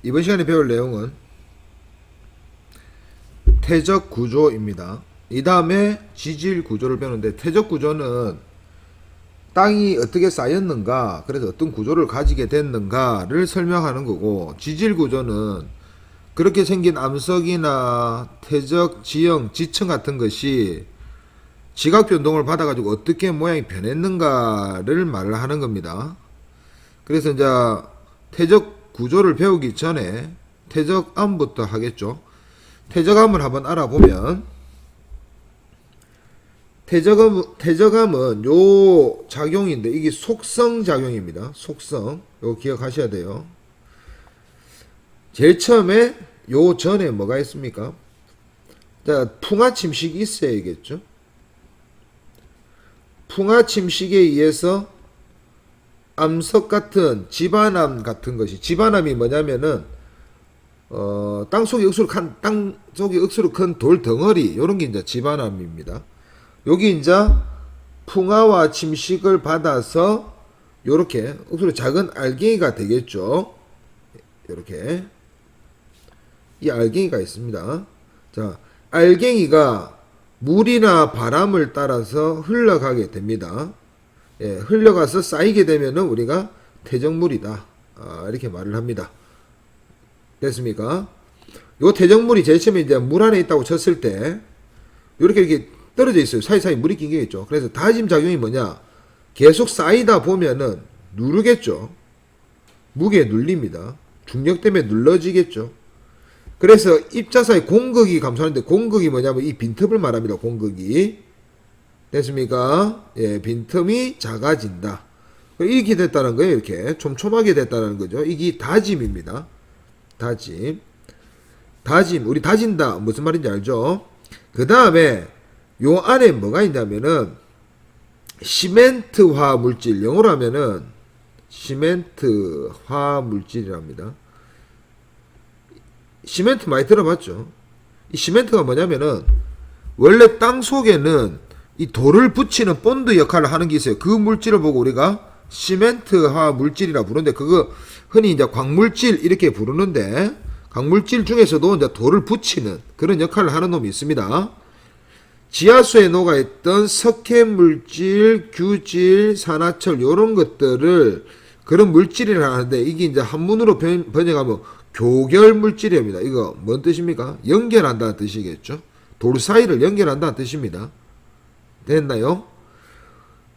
이번 시간에 배울 내용은 태적 구조입니다. 이 다음에 지질 구조를 배우는데, 태적 구조는 땅이 어떻게 쌓였는가, 그래서 어떤 구조를 가지게 됐는가를 설명하는 거고, 지질 구조는 그렇게 생긴 암석이나 태적 지형, 지층 같은 것이 지각 변동을 받아가지고 어떻게 모양이 변했는가를 말을 하는 겁니다. 그래서 이제 태적 구조를 배우기 전에 태적암부터 하겠죠. 태적암을 한번 알아보면, 태적암은 요 작용인데 이게 속성 작용입니다. 속성, 요 기억하셔야 돼요. 제일 처음에 요 전에 뭐가 있습니까? 자, 풍화 침식이 있어야겠죠. 풍화 침식에 의해서 암석 같은 지반암 같은 것이, 지반암이 뭐냐면은 땅속에 억수로 큰 돌 덩어리, 요런 게 이제 지반암입니다. 여기 이제 풍화와 침식을 받아서 요렇게 억수로 작은 알갱이가 되겠죠. 요렇게 이 알갱이가 있습니다. 자, 알갱이가 물이나 바람을 따라서 흘러가게 됩니다. 예, 흘러가서 쌓이게 되면은 우리가 태적물이다, 이렇게 말을 합니다. 됐습니까? 요 태적물이 제일 처음에 이제 물 안에 있다고 쳤을 때 이렇게 떨어져 있어요. 사이사이 물이 낀 게 있죠. 그래서 다짐 작용이 뭐냐? 계속 쌓이다 보면은 누르겠죠. 무게에 눌립니다. 중력 때문에 눌러지겠죠. 그래서 입자사의 공극이 감소하는데, 공극이 뭐냐면 이 빈틈을 말합니다. 공극이. 됐습니까? 예, 빈틈이 작아진다. 이렇게 됐다는 거예요. 이렇게 촘촘하게 됐다는 거죠. 이게 다짐입니다. 다짐. 우리 다진다. 무슨 말인지 알죠? 그 다음에 요 안에 뭐가 있냐면은 시멘트화 물질, 영어로 하면은 시멘트화 물질이랍니다. 시멘트 많이 들어봤죠? 이 시멘트가 뭐냐면은 원래 땅 속에는 이 돌을 붙이는 본드 역할을 하는 게 있어요. 그 물질을 보고 우리가 시멘트화 물질이라 부르는데, 그거 흔히 이제 광물질 이렇게 부르는데, 광물질 중에서도 이제 돌을 붙이는 그런 역할을 하는 놈이 있습니다. 지하수에 녹아있던 석회물질, 규질, 산화철 요런 것들을 그런 물질이라 하는데, 이게 이제 한문으로 번역하면 교결물질입니다. 이거 뭔 뜻입니까? 연결한다는 뜻이겠죠. 돌 사이를 연결한다는 뜻입니다. 됐나요?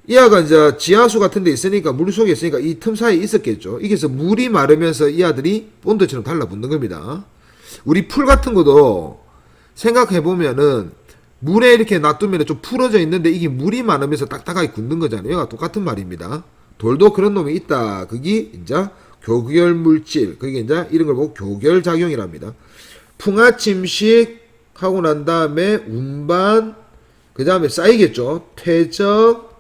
이하가 이제 지하수 같은 데 있으니까, 물 속에 있으니까 이 틈 사이에 있었겠죠. 이게서 물이 마르면서 이 아들이 본드처럼 달라붙는 겁니다. 우리 풀 같은 것도 생각해보면은 물에 이렇게 놔두면 좀 풀어져 있는데 이게 물이 많으면서 딱딱하게 굳는 거잖아요. 이거가 똑같은 말입니다. 돌도 그런 놈이 있다. 그게 이제 교결 물질. 그게 이제 이런 걸 보고 교결 작용이랍니다. 풍화 침식 하고 난 다음에 운반, 그 다음에 쌓이겠죠. 퇴적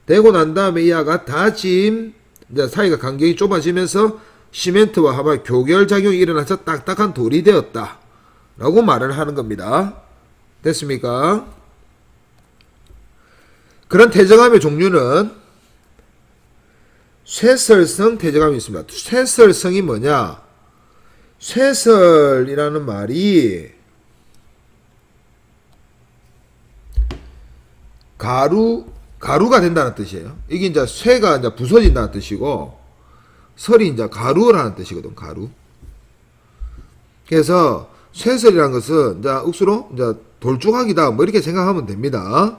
되고 난 다음에 이 아가 다짐, 이제 사이가 간격이 좁아지면서 시멘트와 하바 교결 작용이 일어나서 딱딱한 돌이 되었다 라고 말을 하는 겁니다. 됐습니까? 그런 태적암의 종류는 쇠설성 태적암이 있습니다. 쇠설성이 뭐냐? 쇠설이라는 말이 가루가 된다는 뜻이에요. 이게 이제 쇠가 이제 부서진다는 뜻이고, 설이 이제 가루라는 뜻이거든. 가루. 그래서 쇠설이라는 것은 이제 억수로 이제 돌조각이다, 뭐 이렇게 생각하면 됩니다.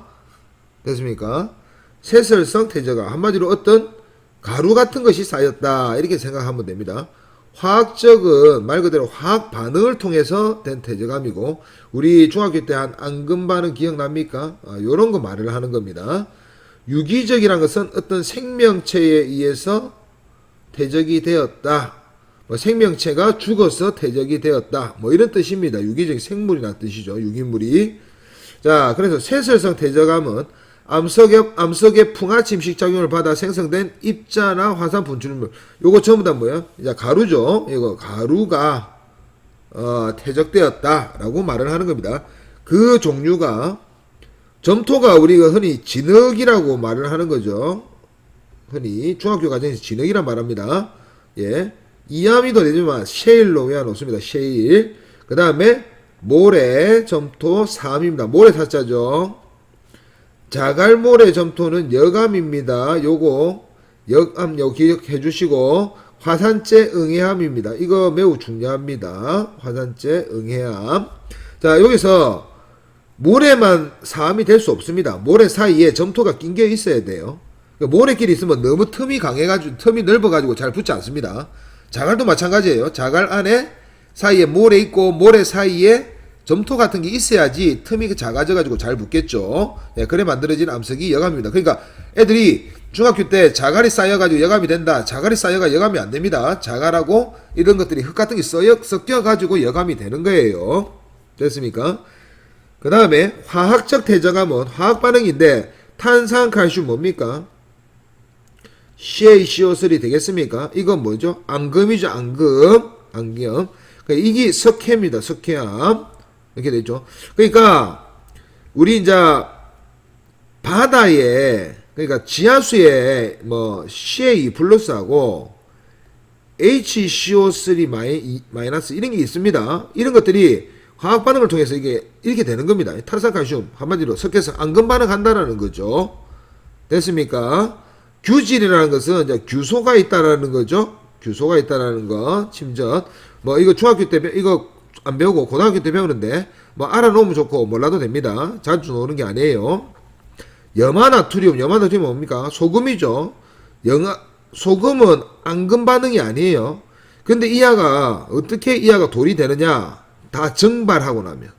됐습니까? 쇠설성 태적암, 한마디로 어떤 가루 같은 것이 쌓였다, 이렇게 생각하면 됩니다. 화학적은 말 그대로 화학 반응을 통해서 된 태적암이고, 우리 중학교 때 한 앙금 반응 기억납니까? 요런 거 말을 하는 겁니다. 유기적이란 것은 어떤 생명체에 의해서 태적이 되었다, 뭐 생명체가 죽어서 태적이 되었다, 뭐 이런 뜻입니다. 유기적 생물이라는 뜻이죠. 유기물이. 자, 그래서 쇠설성 태적암은 암석의 풍화 침식 작용을 받아 생성된 입자나 화산 분출물, 요거 전부 다 뭐야? 이제 가루죠. 이거 가루가 퇴적되었다라고 말을 하는 겁니다. 그 종류가, 점토가 우리가 흔히 진흙이라고 말을 하는 거죠. 흔히 중학교 과정에서 진흙이란 말합니다. 예, 이암이도 되지만 셰일로 외워놓습니다. 셰일. 그 다음에 모래 점토 3입니다. 모래 사자죠. 자갈모래 점토는 역암입니다. 요거 역암 요 기억해 주시고 화산재 응해암입니다. 이거 매우 중요합니다. 화산재 응해암. 자, 여기서 모래만 4암이 될 수 없습니다. 모래 사이에 점토가 낑겨 있어야 돼요. 모래끼리 있으면 너무 틈이 강해가지고 틈이 넓어가지고 잘 붙지 않습니다. 자갈도 마찬가지예요. 자갈 안에 사이에 모래 있고 모래 사이에 점토 같은 게 있어야지 틈이 작아져가지고 잘 붙겠죠. 네, 그래 만들어진 암석이 역암입니다. 그러니까 애들이 중학교 때 자갈이 쌓여가지고 역암이 된다. 자갈이 쌓여가 역암이 안 됩니다. 자갈하고 이런 것들이 흙 같은 게 섞여가지고 역암이 되는 거예요. 됐습니까? 그 다음에 화학적 대적암은 화학 반응인데 탄산칼슘 뭡니까? CaCO3 되겠습니까? 이건 뭐죠? 앙금이죠. 앙금. 앙금. 그러니까 이게 석회입니다. 석회암. 이렇게 되죠. 그러니까 우리 이제 바다에 그러니까 지하수에 뭐 CA 플러스하고 HCO3 마이너스 이런 게 있습니다. 이런 것들이 화학 반응을 통해서 이게 이렇게 되는 겁니다. 탄산칼슘 한마디로 섞여서 앙금 반응한다라는 거죠. 됐습니까? 규질이라는 것은 이제 규소가 있다라는 거죠. 규소가 있다라는 거. 침전. 뭐 이거 중학교 때 이거 안 배우고 고등학교 때 배우는데 뭐 알아놓으면 좋고 몰라도 됩니다. 자주 노는 게 아니에요. 염화나트륨 뭡니까? 소금이죠. 소금은 앙금 반응이 아니에요. 근데 이하가 어떻게 이하가 돌이 되느냐? 다 증발하고 나면.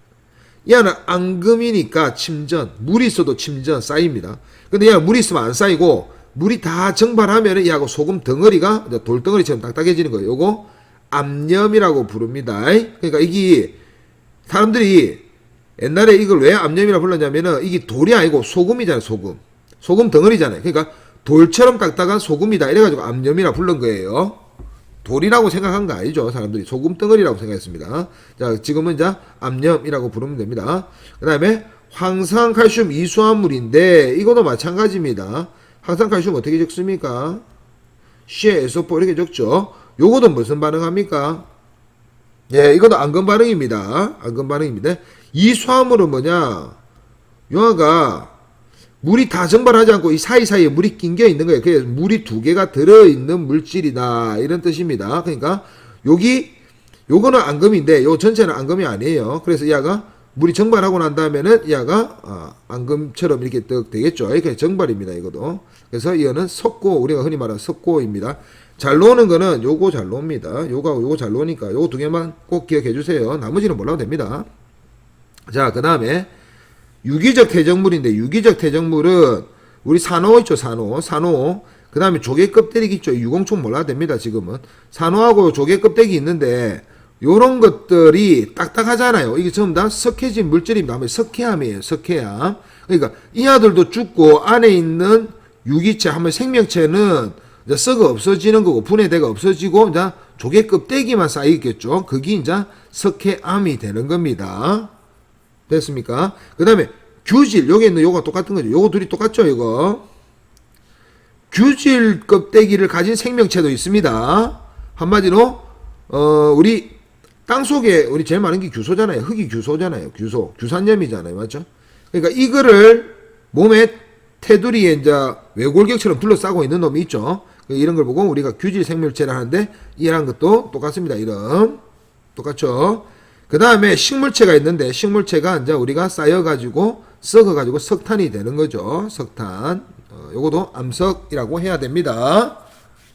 이하는 앙금이니까 침전, 물이 있어도 침전 쌓입니다. 근데 이하 물이 있으면 안 쌓이고 물이 다 증발하면 이하고 소금 덩어리가 돌덩어리처럼 딱딱해지는 거예요. 요거 암염이라고 부릅니다. 그러니까 이게 사람들이 옛날에 이걸 왜 암염이라고 불렀냐면은 이게 돌이 아니고 소금이잖아요. 소금 덩어리잖아요. 그러니까 돌처럼 딱딱한 소금이다 이래가지고 암염이라고 부른 거예요. 돌이라고 생각한 거 아니죠. 사람들이 소금 덩어리라고 생각했습니다. 자, 지금은 이제 암염이라고 부르면 됩니다. 그 다음에 황산칼슘 이수화물인데 이것도 마찬가지입니다. 황산칼슘 어떻게 적습니까? CaSO4 이렇게 적죠. 요거도 무슨 반응합니까? 예, 이것도 앙금 반응입니다. 앙금 반응입니다. 이수화물은 뭐냐? 요하가 물이 다 증발하지 않고 이 사이사이에 물이 낑겨 있는 거예요. 그래서 물이 두 개가 들어있는 물질이다. 이런 뜻입니다. 그러니까 요거는 앙금인데 요 전체는 앙금이 아니에요. 그래서 이하가 물이 증발하고 난 다음에는 이하가 앙금처럼 이렇게 떡 되겠죠. 이렇게 증발입니다. 이것도. 그래서 이거는 석고, 우리가 흔히 말하는 석고입니다. 잘 노는 거는 요거 잘 노입니다. 요거 잘 노니까 요거 두 개만 꼭 기억해 주세요. 나머지는 몰라도 됩니다. 자, 그 다음에 유기적 퇴적물인데 유기적 퇴적물은 우리 산호 있죠. 산호. 그 다음에 조개 껍데기 있죠. 유공총 몰라도 됩니다. 지금은 산호하고 조개 껍데기 있는데 요런 것들이 딱딱하잖아요. 이게 전부 다 석회진 물질입니다. 석회암이에요. 석회암. 그러니까 이 아들도 죽고 안에 있는 유기체 하면 생명체는 이제 썩어 없어지는 거고 분해대가 없어지고 이제 조개 껍데기만 쌓이겠죠. 그게 이제 석회암이 되는 겁니다. 됐습니까? 그 다음에 규질, 여기 있는 요거 똑같은 거죠. 요거 둘이 똑같죠, 이거. 규질 껍데기를 가진 생명체도 있습니다. 한마디로, 우리 땅 속에 우리 제일 많은 게 규소잖아요. 흙이 규소잖아요. 규산염이잖아요. 맞죠? 그러니까 이거를 몸에 테두리에 이제 외골격처럼 둘러싸고 있는 놈이 있죠. 이런 걸 보고 우리가 규질 생명체를 하는데 이런 것도 똑같습니다. 이름. 똑같죠? 그 다음에 식물체가 있는데 식물체가 이제 우리가 쌓여가지고 썩어가지고 석탄이 되는 거죠. 석탄. 요거도 암석이라고 해야 됩니다.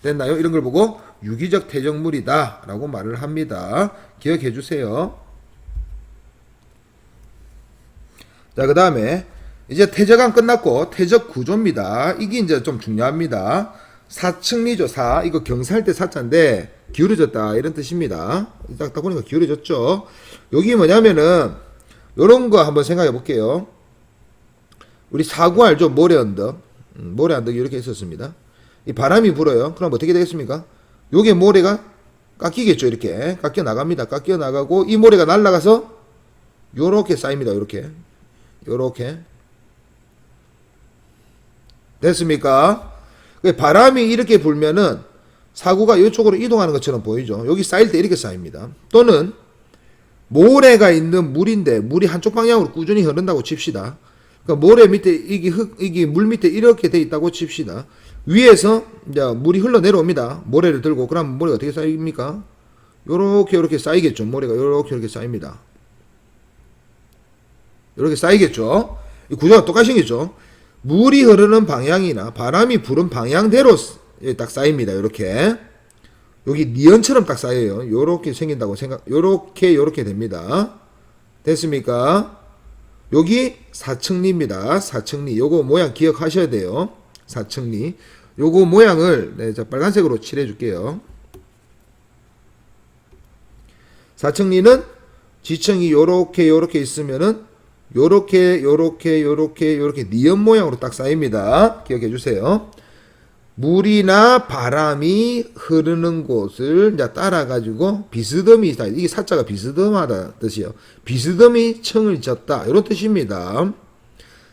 됐나요? 이런 걸 보고 유기적 퇴적물이다 라고 말을 합니다. 기억해 주세요. 자, 그 다음에 이제 퇴적암 끝났고 퇴적 구조입니다. 이게 이제 좀 중요합니다. 사층리죠. 이거 경사할 때 사자인데 기울어졌다 이런 뜻입니다. 딱 보니까 기울어졌죠. 여기 뭐냐면은 요런 거 한번 생각해 볼게요. 우리 사구 알죠? 모래 언덕. 모래 언덕이 이렇게 있었습니다. 이 바람이 불어요. 그럼 어떻게 되겠습니까? 요게 모래가 깎이겠죠. 이렇게 깎여 나갑니다. 깎여 나가고 이 모래가 날아가서 요렇게 쌓입니다. 요렇게 됐습니까? 바람이 이렇게 불면은 사구가 이쪽으로 이동하는 것처럼 보이죠. 여기 쌓일 때 이렇게 쌓입니다. 또는 모래가 있는 물인데 물이 한쪽 방향으로 꾸준히 흐른다고 칩시다. 그러니까 모래 밑에 이게 물 밑에 이렇게 돼 있다고 칩시다. 위에서 이제 물이 흘러 내려옵니다. 모래를 들고 그럼 모래가 어떻게 쌓입니까? 요렇게 쌓이겠죠. 모래가 요렇게 쌓입니다. 요렇게 쌓이겠죠. 이 구조가 똑같이 생겼죠. 물이 흐르는 방향이나 바람이 부는 방향대로 딱 쌓입니다. 요렇게. 여기 니언처럼 딱 쌓여요. 요렇게 생긴다고 요렇게 됩니다. 됐습니까? 여기 사층리입니다. 사층리. 요거 모양 기억하셔야 돼요. 사층리. 요거 모양을 자 빨간색으로 칠해 줄게요. 사층리는 지층이 요렇게 있으면은 요렇게 니언 모양으로 딱 쌓입니다. 기억해 주세요. 물이나 바람이 흐르는 곳을 이제 따라 가지고 비스듬히, 이게 사자가 비스듬하다 뜻이에요. 비스듬히 층을 졌다 이런 뜻입니다.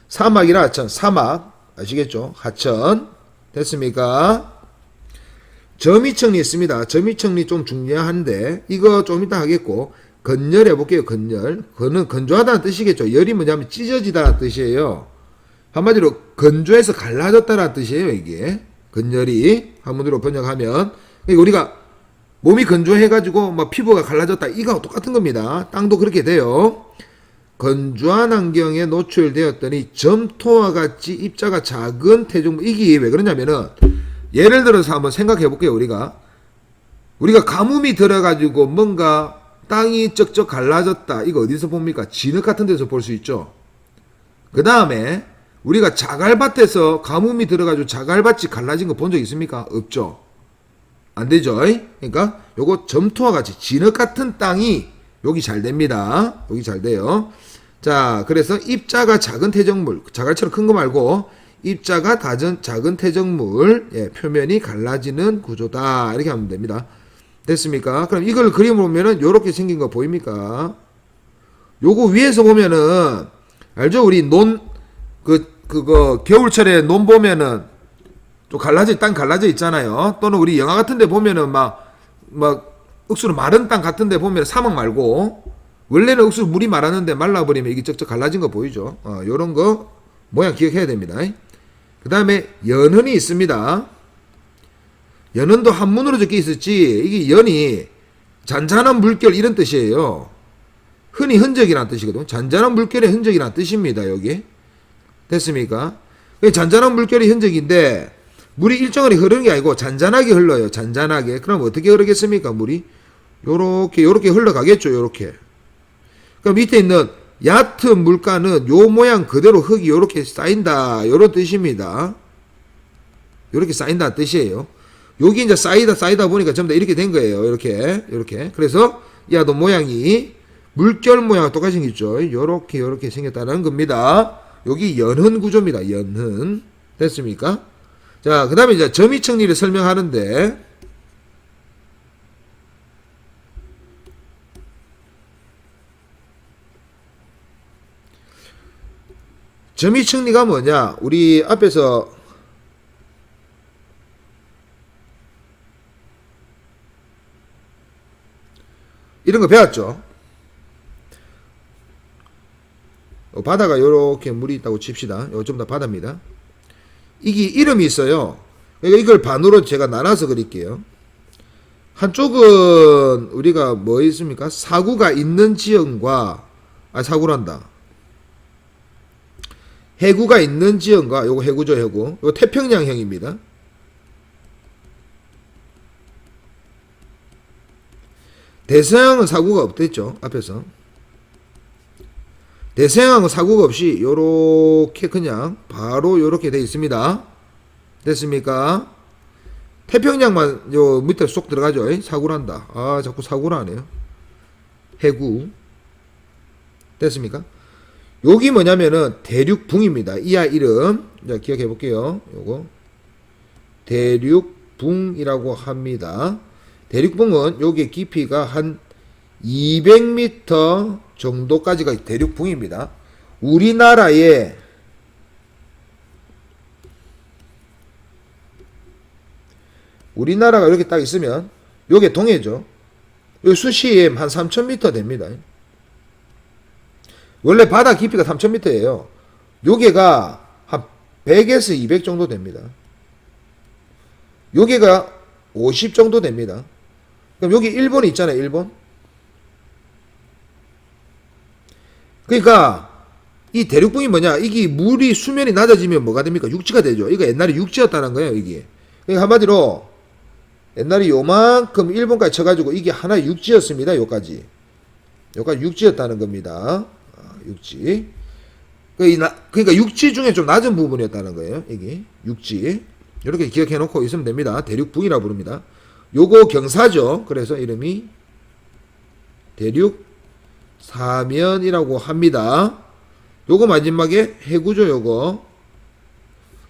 사막이나 하천, 사막 아시겠죠? 하천. 됐습니까? 점이층리 있습니다. 점이층리 좀 중요한데 이거 좀 이따 하겠고, 건열 해볼게요. 건열. 그는 건조하다는 뜻이겠죠. 열이 뭐냐면 찢어지다는 뜻이에요. 한마디로 건조해서 갈라졌다는 뜻이에요. 이게 건열이 한문으로 번역하면, 그러니까 우리가 몸이 건조해가지고 막 피부가 갈라졌다 이거 똑같은 겁니다. 땅도 그렇게 돼요. 건조한 환경에 노출되었더니 점토와 같이 입자가 작은 태중물. 이게 왜 그러냐면은 예를 들어서 한번 생각해 볼게요. 우리가 가뭄이 들어가지고 뭔가 땅이 쩍쩍 갈라졌다. 이거 어디서 봅니까? 진흙 같은 데서 볼 수 있죠. 그 다음에 우리가 자갈밭에서 가뭄이 들어가지고 자갈밭이 갈라진 거 본 적 있습니까? 없죠. 안 되죠. 그러니까 요거 점토와 같이 진흙 같은 땅이 여기 잘 됩니다. 여기 잘 돼요. 자, 그래서 입자가 작은 태정물, 자갈처럼 큰 거 말고 입자가 작은 태정물, 표면이 갈라지는 구조다. 이렇게 하면 됩니다. 됐습니까? 그럼 이걸 그림으로 보면은 요렇게 생긴 거 보입니까? 요거 위에서 보면은 알죠? 우리 그거 겨울철에 논 보면은 좀 땅 갈라져 있잖아요. 또는 우리 영화 같은 데 보면은 막 억수로 마른 땅 같은 데 보면 사막 말고 원래는 억수로 물이 말았는데 말라버리면 이게 쩍쩍 갈라진 거 보이죠? 요런 거 모양 기억해야 됩니다. 그 다음에 연흔이 있습니다. 연흔도 한문으로 적혀 있었지, 이게 연이 잔잔한 물결 이런 뜻이에요. 흔히 흔적이라는 뜻이거든. 잔잔한 물결의 흔적이라는 뜻입니다. 여기. 됐습니까? 잔잔한 물결의 흔적인데 물이 일정하게 흐르는 게 아니고 잔잔하게 흘러요. 잔잔하게. 그럼 어떻게 흐르겠습니까? 물이 요렇게 흘러가겠죠. 요렇게. 그럼 밑에 있는 얕은 물가는 요 모양 그대로 흙이 요렇게 쌓인다. 요런 뜻입니다. 요렇게 쌓인다는 뜻이에요. 여기 이제 쌓이다 보니까 전부 다 이렇게 된 거예요. 이렇게. 그래서 야도 모양이 물결 모양과 똑같이 생겼죠. 요렇게 생겼다는 겁니다. 여기 연흔 구조입니다. 연흔. 됐습니까? 자, 그 다음에 이제 점이층리를 설명하는데, 점이층리가 뭐냐? 우리 앞에서 이런 거 배웠죠? 바다가 요렇게 물이 있다고 칩시다. 요 좀 더 바다입니다. 이게 이름이 있어요. 그러니까 이걸 반으로 제가 나눠서 그릴게요. 한쪽은 우리가 뭐 있습니까? 사구가 있는 지형과, 사구란다. 해구가 있는 지형과, 요거 해구죠, 해구. 요거 태평양형입니다. 대서양은 사구가 없댔죠, 앞에서. 대서양은 사구가 없이 요렇게 그냥 바로 요렇게 돼 있습니다. 됐습니까? 태평양만 요 밑에 쏙 들어가죠. 사구란다. 자꾸 사구라 하네요. 해구. 됐습니까? 여기 뭐냐면은 대륙붕입니다. 이하 이름. 자, 기억해 볼게요. 요거. 대륙붕이라고 합니다. 대륙붕은 요게 깊이가 한 200m 정도까지가 대륙붕입니다. 우리나라에 우리나라가 이렇게 딱 있으면 요게 동해죠. 요 수심 한 3,000m 됩니다. 원래 바다 깊이가 3,000m예요. 요게가 한 100에서 200 정도 됩니다. 요게가 50 정도 됩니다. 그럼 여기 일본 있잖아요, 일본. 그러니까 이 대륙붕이 뭐냐? 이게 물이 수면이 낮아지면 뭐가 됩니까? 육지가 되죠. 이거 옛날에 육지였다는 거예요, 이게. 그러니까 한마디로 옛날에 요만큼 일본까지 쳐가지고 이게 하나의 육지였습니다. 요까지 육지였다는 겁니다. 육지. 그러니까 육지 중에 좀 낮은 부분이었다는 거예요. 이게 육지. 이렇게 기억해 놓고 있으면 됩니다. 대륙붕이라고 부릅니다. 요거 경사죠. 그래서 이름이 대륙 사면이라고 합니다. 요거 마지막에 해구죠, 요거.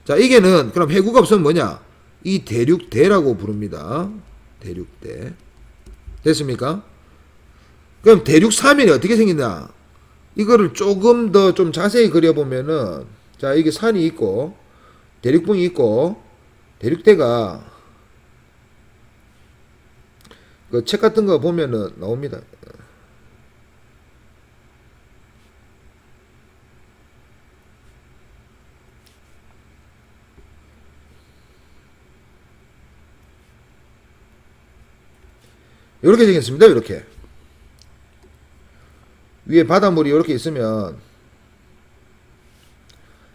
자, 이게는 그럼 해구가 없으면 뭐냐? 이 대륙대라고 부릅니다. 대륙대. 됐습니까? 그럼 대륙 사면이 어떻게 생긴다? 이거를 조금 더 좀 자세히 그려보면은, 자, 이게 산이 있고 대륙붕이 있고 대륙대가 그 책 같은 거 보면은 나옵니다. 이렇게 생겼습니다. 이렇게 위에 바닷물이 이렇게 있으면,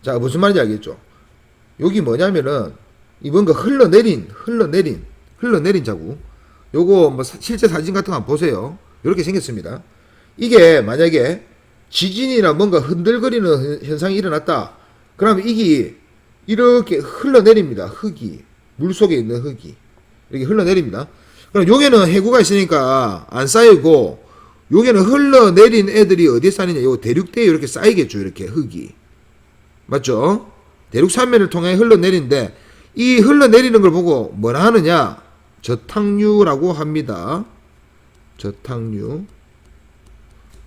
자, 무슨 말인지 알겠죠? 여기 뭐냐면은 이 뭔가 흘러내린 자국. 요거 뭐 실제 사진 같은 거 한번 보세요. 이렇게 생겼습니다. 이게 만약에 지진이나 뭔가 흔들거리는 현상이 일어났다. 그러면 이게 이렇게 흘러내립니다. 흙이, 물속에 있는 흙이 이렇게 흘러내립니다. 그럼 여기는 해구가 있으니까 안 쌓이고, 여기는 흘러내린 애들이 어디에 쌓이냐? 요 대륙대에 이렇게 쌓이겠죠. 이렇게 흙이. 맞죠? 대륙 산면을 통해 흘러내리는데, 이 흘러내리는 걸 보고 뭐라 하느냐? 저탕류라고 합니다. 저탕류.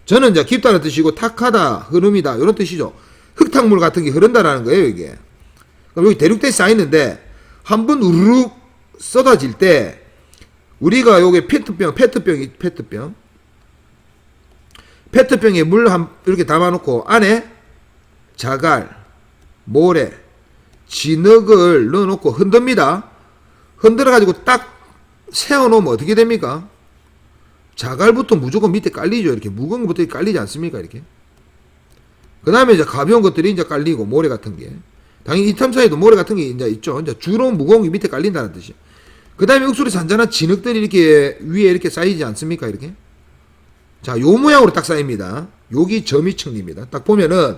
저는 이제 깊다는 뜻이고, 탁하다, 흐름이다, 이런 뜻이죠. 흙탕물 같은 게 흐른다라는 거예요, 이게. 그럼 여기 대륙대에 쌓이는데, 한번 우르륵 쏟아질 때, 우리가 요게 페트병에 물 이렇게 담아놓고 안에 자갈, 모래, 진흙을 넣어놓고 흔듭니다. 흔들어가지고 딱 세워놓으면 어떻게 됩니까? 자갈부터 무조건 밑에 깔리죠. 이렇게 무거운 것부터 깔리지 않습니까? 이렇게. 그 다음에 이제 가벼운 것들이 이제 깔리고, 모래 같은 게. 당연히 이 틈 사이에도 모래 같은 게 이제 있죠. 이제 주로 무거운 게 밑에 깔린다는 뜻이에요. 그 다음에 억수로 잔잔한 진흙들이 이렇게 위에 이렇게 쌓이지 않습니까? 이렇게. 자, 요 모양으로 딱 쌓입니다. 여기 점이층입니다. 딱 보면은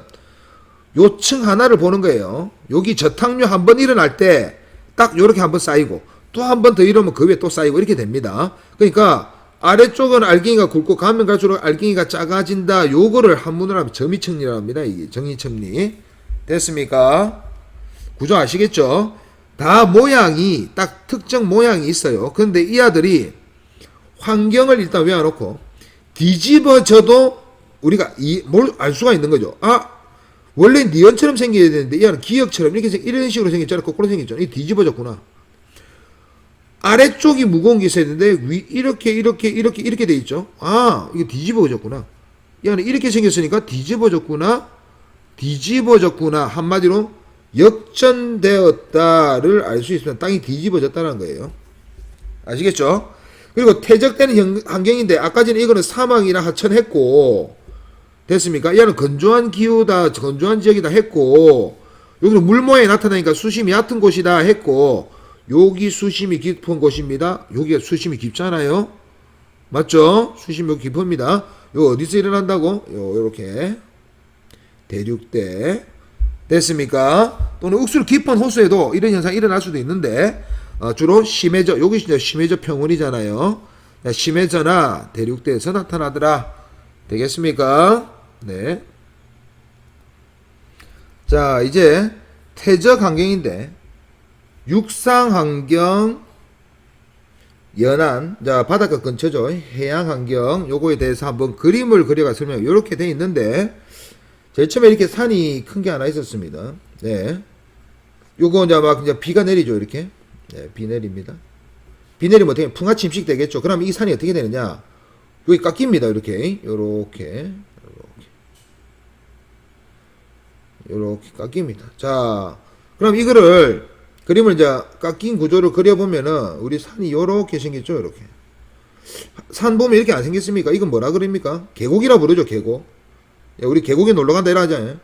요 층 하나를 보는 거예요. 여기 저탕류 한번 일어날 때 딱 요렇게 한번 쌓이고, 또 한 번 더 일어나면 그 위에 또 쌓이고 이렇게 됩니다. 그러니까 아래쪽은 알갱이가 굵고 가면 갈수록 알갱이가 작아진다. 요거를 한문으로 하면 점이층리라고 합니다. 이게 정이층리. 됐습니까? 구조 아시겠죠? 다 모양이 딱 특정 모양이 있어요. 그런데 이 아들이 환경을 일단 외워놓고 뒤집어져도 우리가 뭘 알 수가 있는 거죠. 아, 원래 니언처럼 생겨야 되는데 이 아는 기역처럼 이런 식으로 생겼잖아. 거꾸로 생겼잖아. 이 뒤집어졌구나. 아래쪽이 무거운 게 있어야 되는데 이렇게 돼 있죠. 아, 이거 뒤집어졌구나. 이 아는 이렇게 생겼으니까 뒤집어졌구나. 한마디로 역전되었다를 알 수 있으면 땅이 뒤집어졌다는 거예요. 아시겠죠? 그리고 퇴적되는 환경인데, 아까 전에 이거는 사막이나 하천 했고, 됐습니까? 얘는 건조한 기후다, 건조한 지역이다 했고, 여기는 물 모양이 나타나니까 수심이 얕은 곳이다 했고, 여기 수심이 깊은 곳입니다. 여기가 수심이 깊잖아요. 맞죠? 수심이 여기 깊습니다. 요 어디서 일어난다고? 요렇게 대륙대. 됐습니까? 또는 억수로 깊은 호수에도 이런 현상이 일어날 수도 있는데, 주로 심해저, 여기 이제 심해저 평원이잖아요. 심해저나 대륙대에서 나타나더라. 되겠습니까? 네. 자, 이제 퇴적 환경인데, 육상 환경, 연안, 자, 바닷가 근처죠. 해양 환경, 요거에 대해서 한번 그림을 그려가 설명, 요렇게 돼 있는데, 제일 처음에 이렇게 산이 큰 게 하나 있었습니다. 네. 요거 이제 막 이제 비가 내리죠, 이렇게. 네, 비 내립니다. 내리면 어떻게 풍화 침식 되겠죠. 그럼 이 산이 어떻게 되느냐? 여기 깎입니다. 요렇게 깎입니다. 자, 그럼 이거를 그림을 이제 깎인 구조를 그려보면은 우리 산이 요렇게 생겼죠. 요렇게 산 보면 이렇게 안 생겼습니까? 이건 뭐라 그럽니까? 계곡이라 부르죠. 계곡. 야, 우리 계곡에 놀러 간다 이러 하잖아요.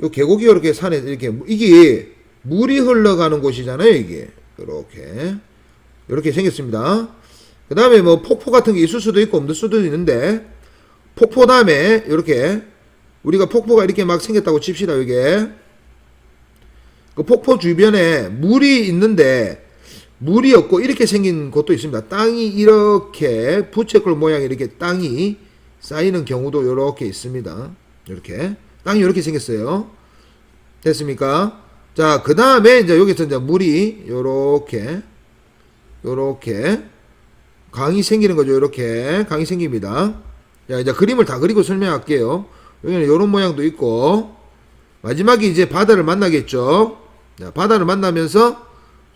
요 계곡이 이렇게 산에 이렇게 이게 물이 흘러가는 곳이잖아요. 이게 이렇게 생겼습니다. 그 다음에 뭐 폭포 같은 게 있을 수도 있고 없을 수도 있는데 폭포 다음에 이렇게 우리가 폭포가 이렇게 막 생겼다고 칩시다. 이게 그 폭포 주변에 물이 있는데 물이 없고 이렇게 생긴 곳도 있습니다. 땅이 이렇게 부채꼴 모양의 이렇게 땅이 쌓이는 경우도 이렇게 있습니다. 이렇게 땅이 이렇게 생겼어요. 됐습니까? 자, 그 다음에 이제 여기서 이제 물이 요렇게 강이 생기는 거죠. 이렇게 강이 생깁니다. 자, 이제 그림을 다 그리고 설명할게요. 여기는 요런 모양도 있고 마지막에 이제 바다를 만나겠죠. 자, 바다를 만나면서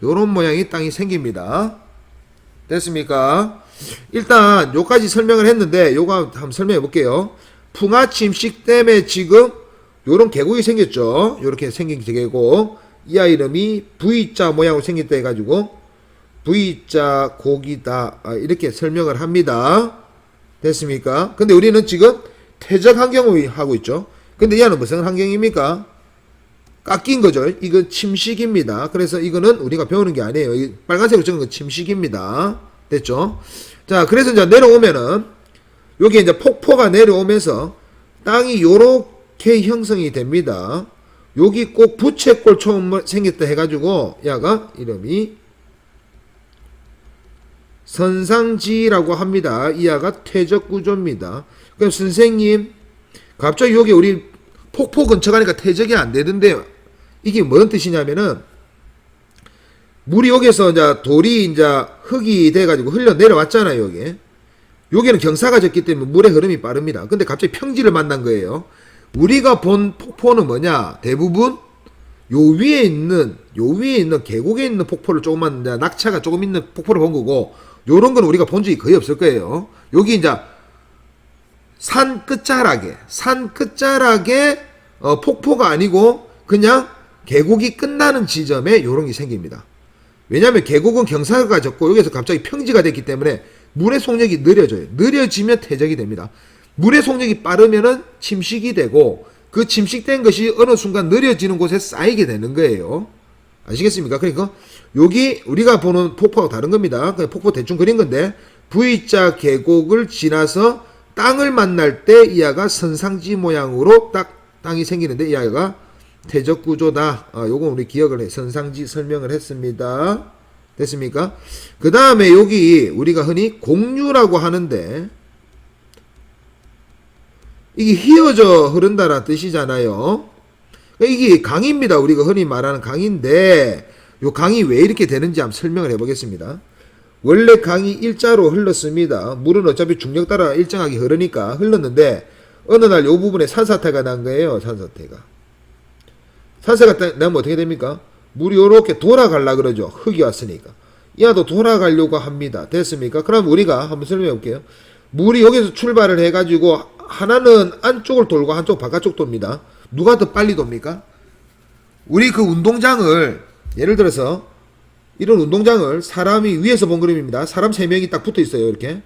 요런 모양의 땅이 생깁니다. 됐습니까? 일단 요까지 설명을 했는데 요거 한번 설명해 볼게요. 풍화 침식 때문에 지금 요런 계곡이 생겼죠. 요렇게 생긴 계곡. 이 아이 이름이 V자 모양으로 생겼다 해가지고 V자 곡이다 이렇게 설명을 합니다. 됐습니까? 근데 우리는 지금 퇴적 환경을 하고 있죠. 근데 얘는 무슨 환경입니까? 깎인 거죠. 이건 침식입니다. 그래서 이거는 우리가 배우는 게 아니에요. 이 빨간색으로 적은 건 침식입니다. 됐죠? 자, 그래서 이제 내려오면은 여기 이제 폭포가 내려오면서 땅이 요렇게 형성이 됩니다. 여기 꼭 부채꼴처럼 생겼다 해가지고 야가 이름이 선상지라고 합니다. 이 아가 퇴적 구조입니다. 그럼 선생님 갑자기 여기 우리 폭포 근처 가니까 퇴적이 안 되던데 이게 뭔 뜻이냐면은 물이 여기서 이제 돌이 이제 흙이 돼가지고 흘러 내려왔잖아요. 여기는 경사가 졌기 때문에 물의 흐름이 빠릅니다. 근데 갑자기 평지를 만난 거예요. 우리가 본 폭포는 뭐냐? 대부분 요 위에 있는 계곡에 있는 폭포를 조금만 이제 낙차가 조금 있는 폭포를 본 거고 요런 건 우리가 본 적이 거의 없을 거예요. 여기 이제 산 끝자락에 폭포가 아니고 그냥 계곡이 끝나는 지점에 요런 게 생깁니다. 왜냐하면 계곡은 경사가 졌고 여기서 갑자기 평지가 됐기 때문에 물의 속력이 느려져요. 느려지면 퇴적이 됩니다. 물의 속력이 빠르면은 침식이 되고 그 침식된 것이 어느 순간 느려지는 곳에 쌓이게 되는 거예요. 아시겠습니까? 그러니까 여기 우리가 보는 폭포하고 다른 겁니다. 그냥 폭포 대충 그린 건데 V자 계곡을 지나서 땅을 만날 때 이 아가 선상지 모양으로 딱 땅이 생기는데 이 아이가 퇴적 구조다. 요건 우리 기억을 해. 선상지 설명을 했습니다. 됐습니까? 그 다음에 여기 우리가 흔히 공류라고 하는데 이게 휘어져 흐른다라는 뜻이잖아요. 이게 강입니다. 우리가 흔히 말하는 강인데 요 강이 왜 이렇게 되는지 한번 설명을 해보겠습니다. 원래 강이 일자로 흘렀습니다. 물은 어차피 중력 따라 일정하게 흐르니까 흘렀는데 어느 날 요 부분에 산사태가 난 거예요. 산사태가 나면 어떻게 됩니까? 물이 요렇게 돌아가려고 그러죠. 흙이 왔으니까. 야도 돌아가려고 합니다. 됐습니까? 그럼 우리가 한번 설명해 볼게요. 물이 여기서 출발을 해가지고 하나는 안쪽을 돌고 한쪽 바깥쪽 돕니다. 누가 더 빨리 돕니까? 우리 그 운동장을 예를 들어서 이런 운동장을 사람이 위에서 본 그림입니다. 사람 3명이 딱 붙어 있어요. 이렇게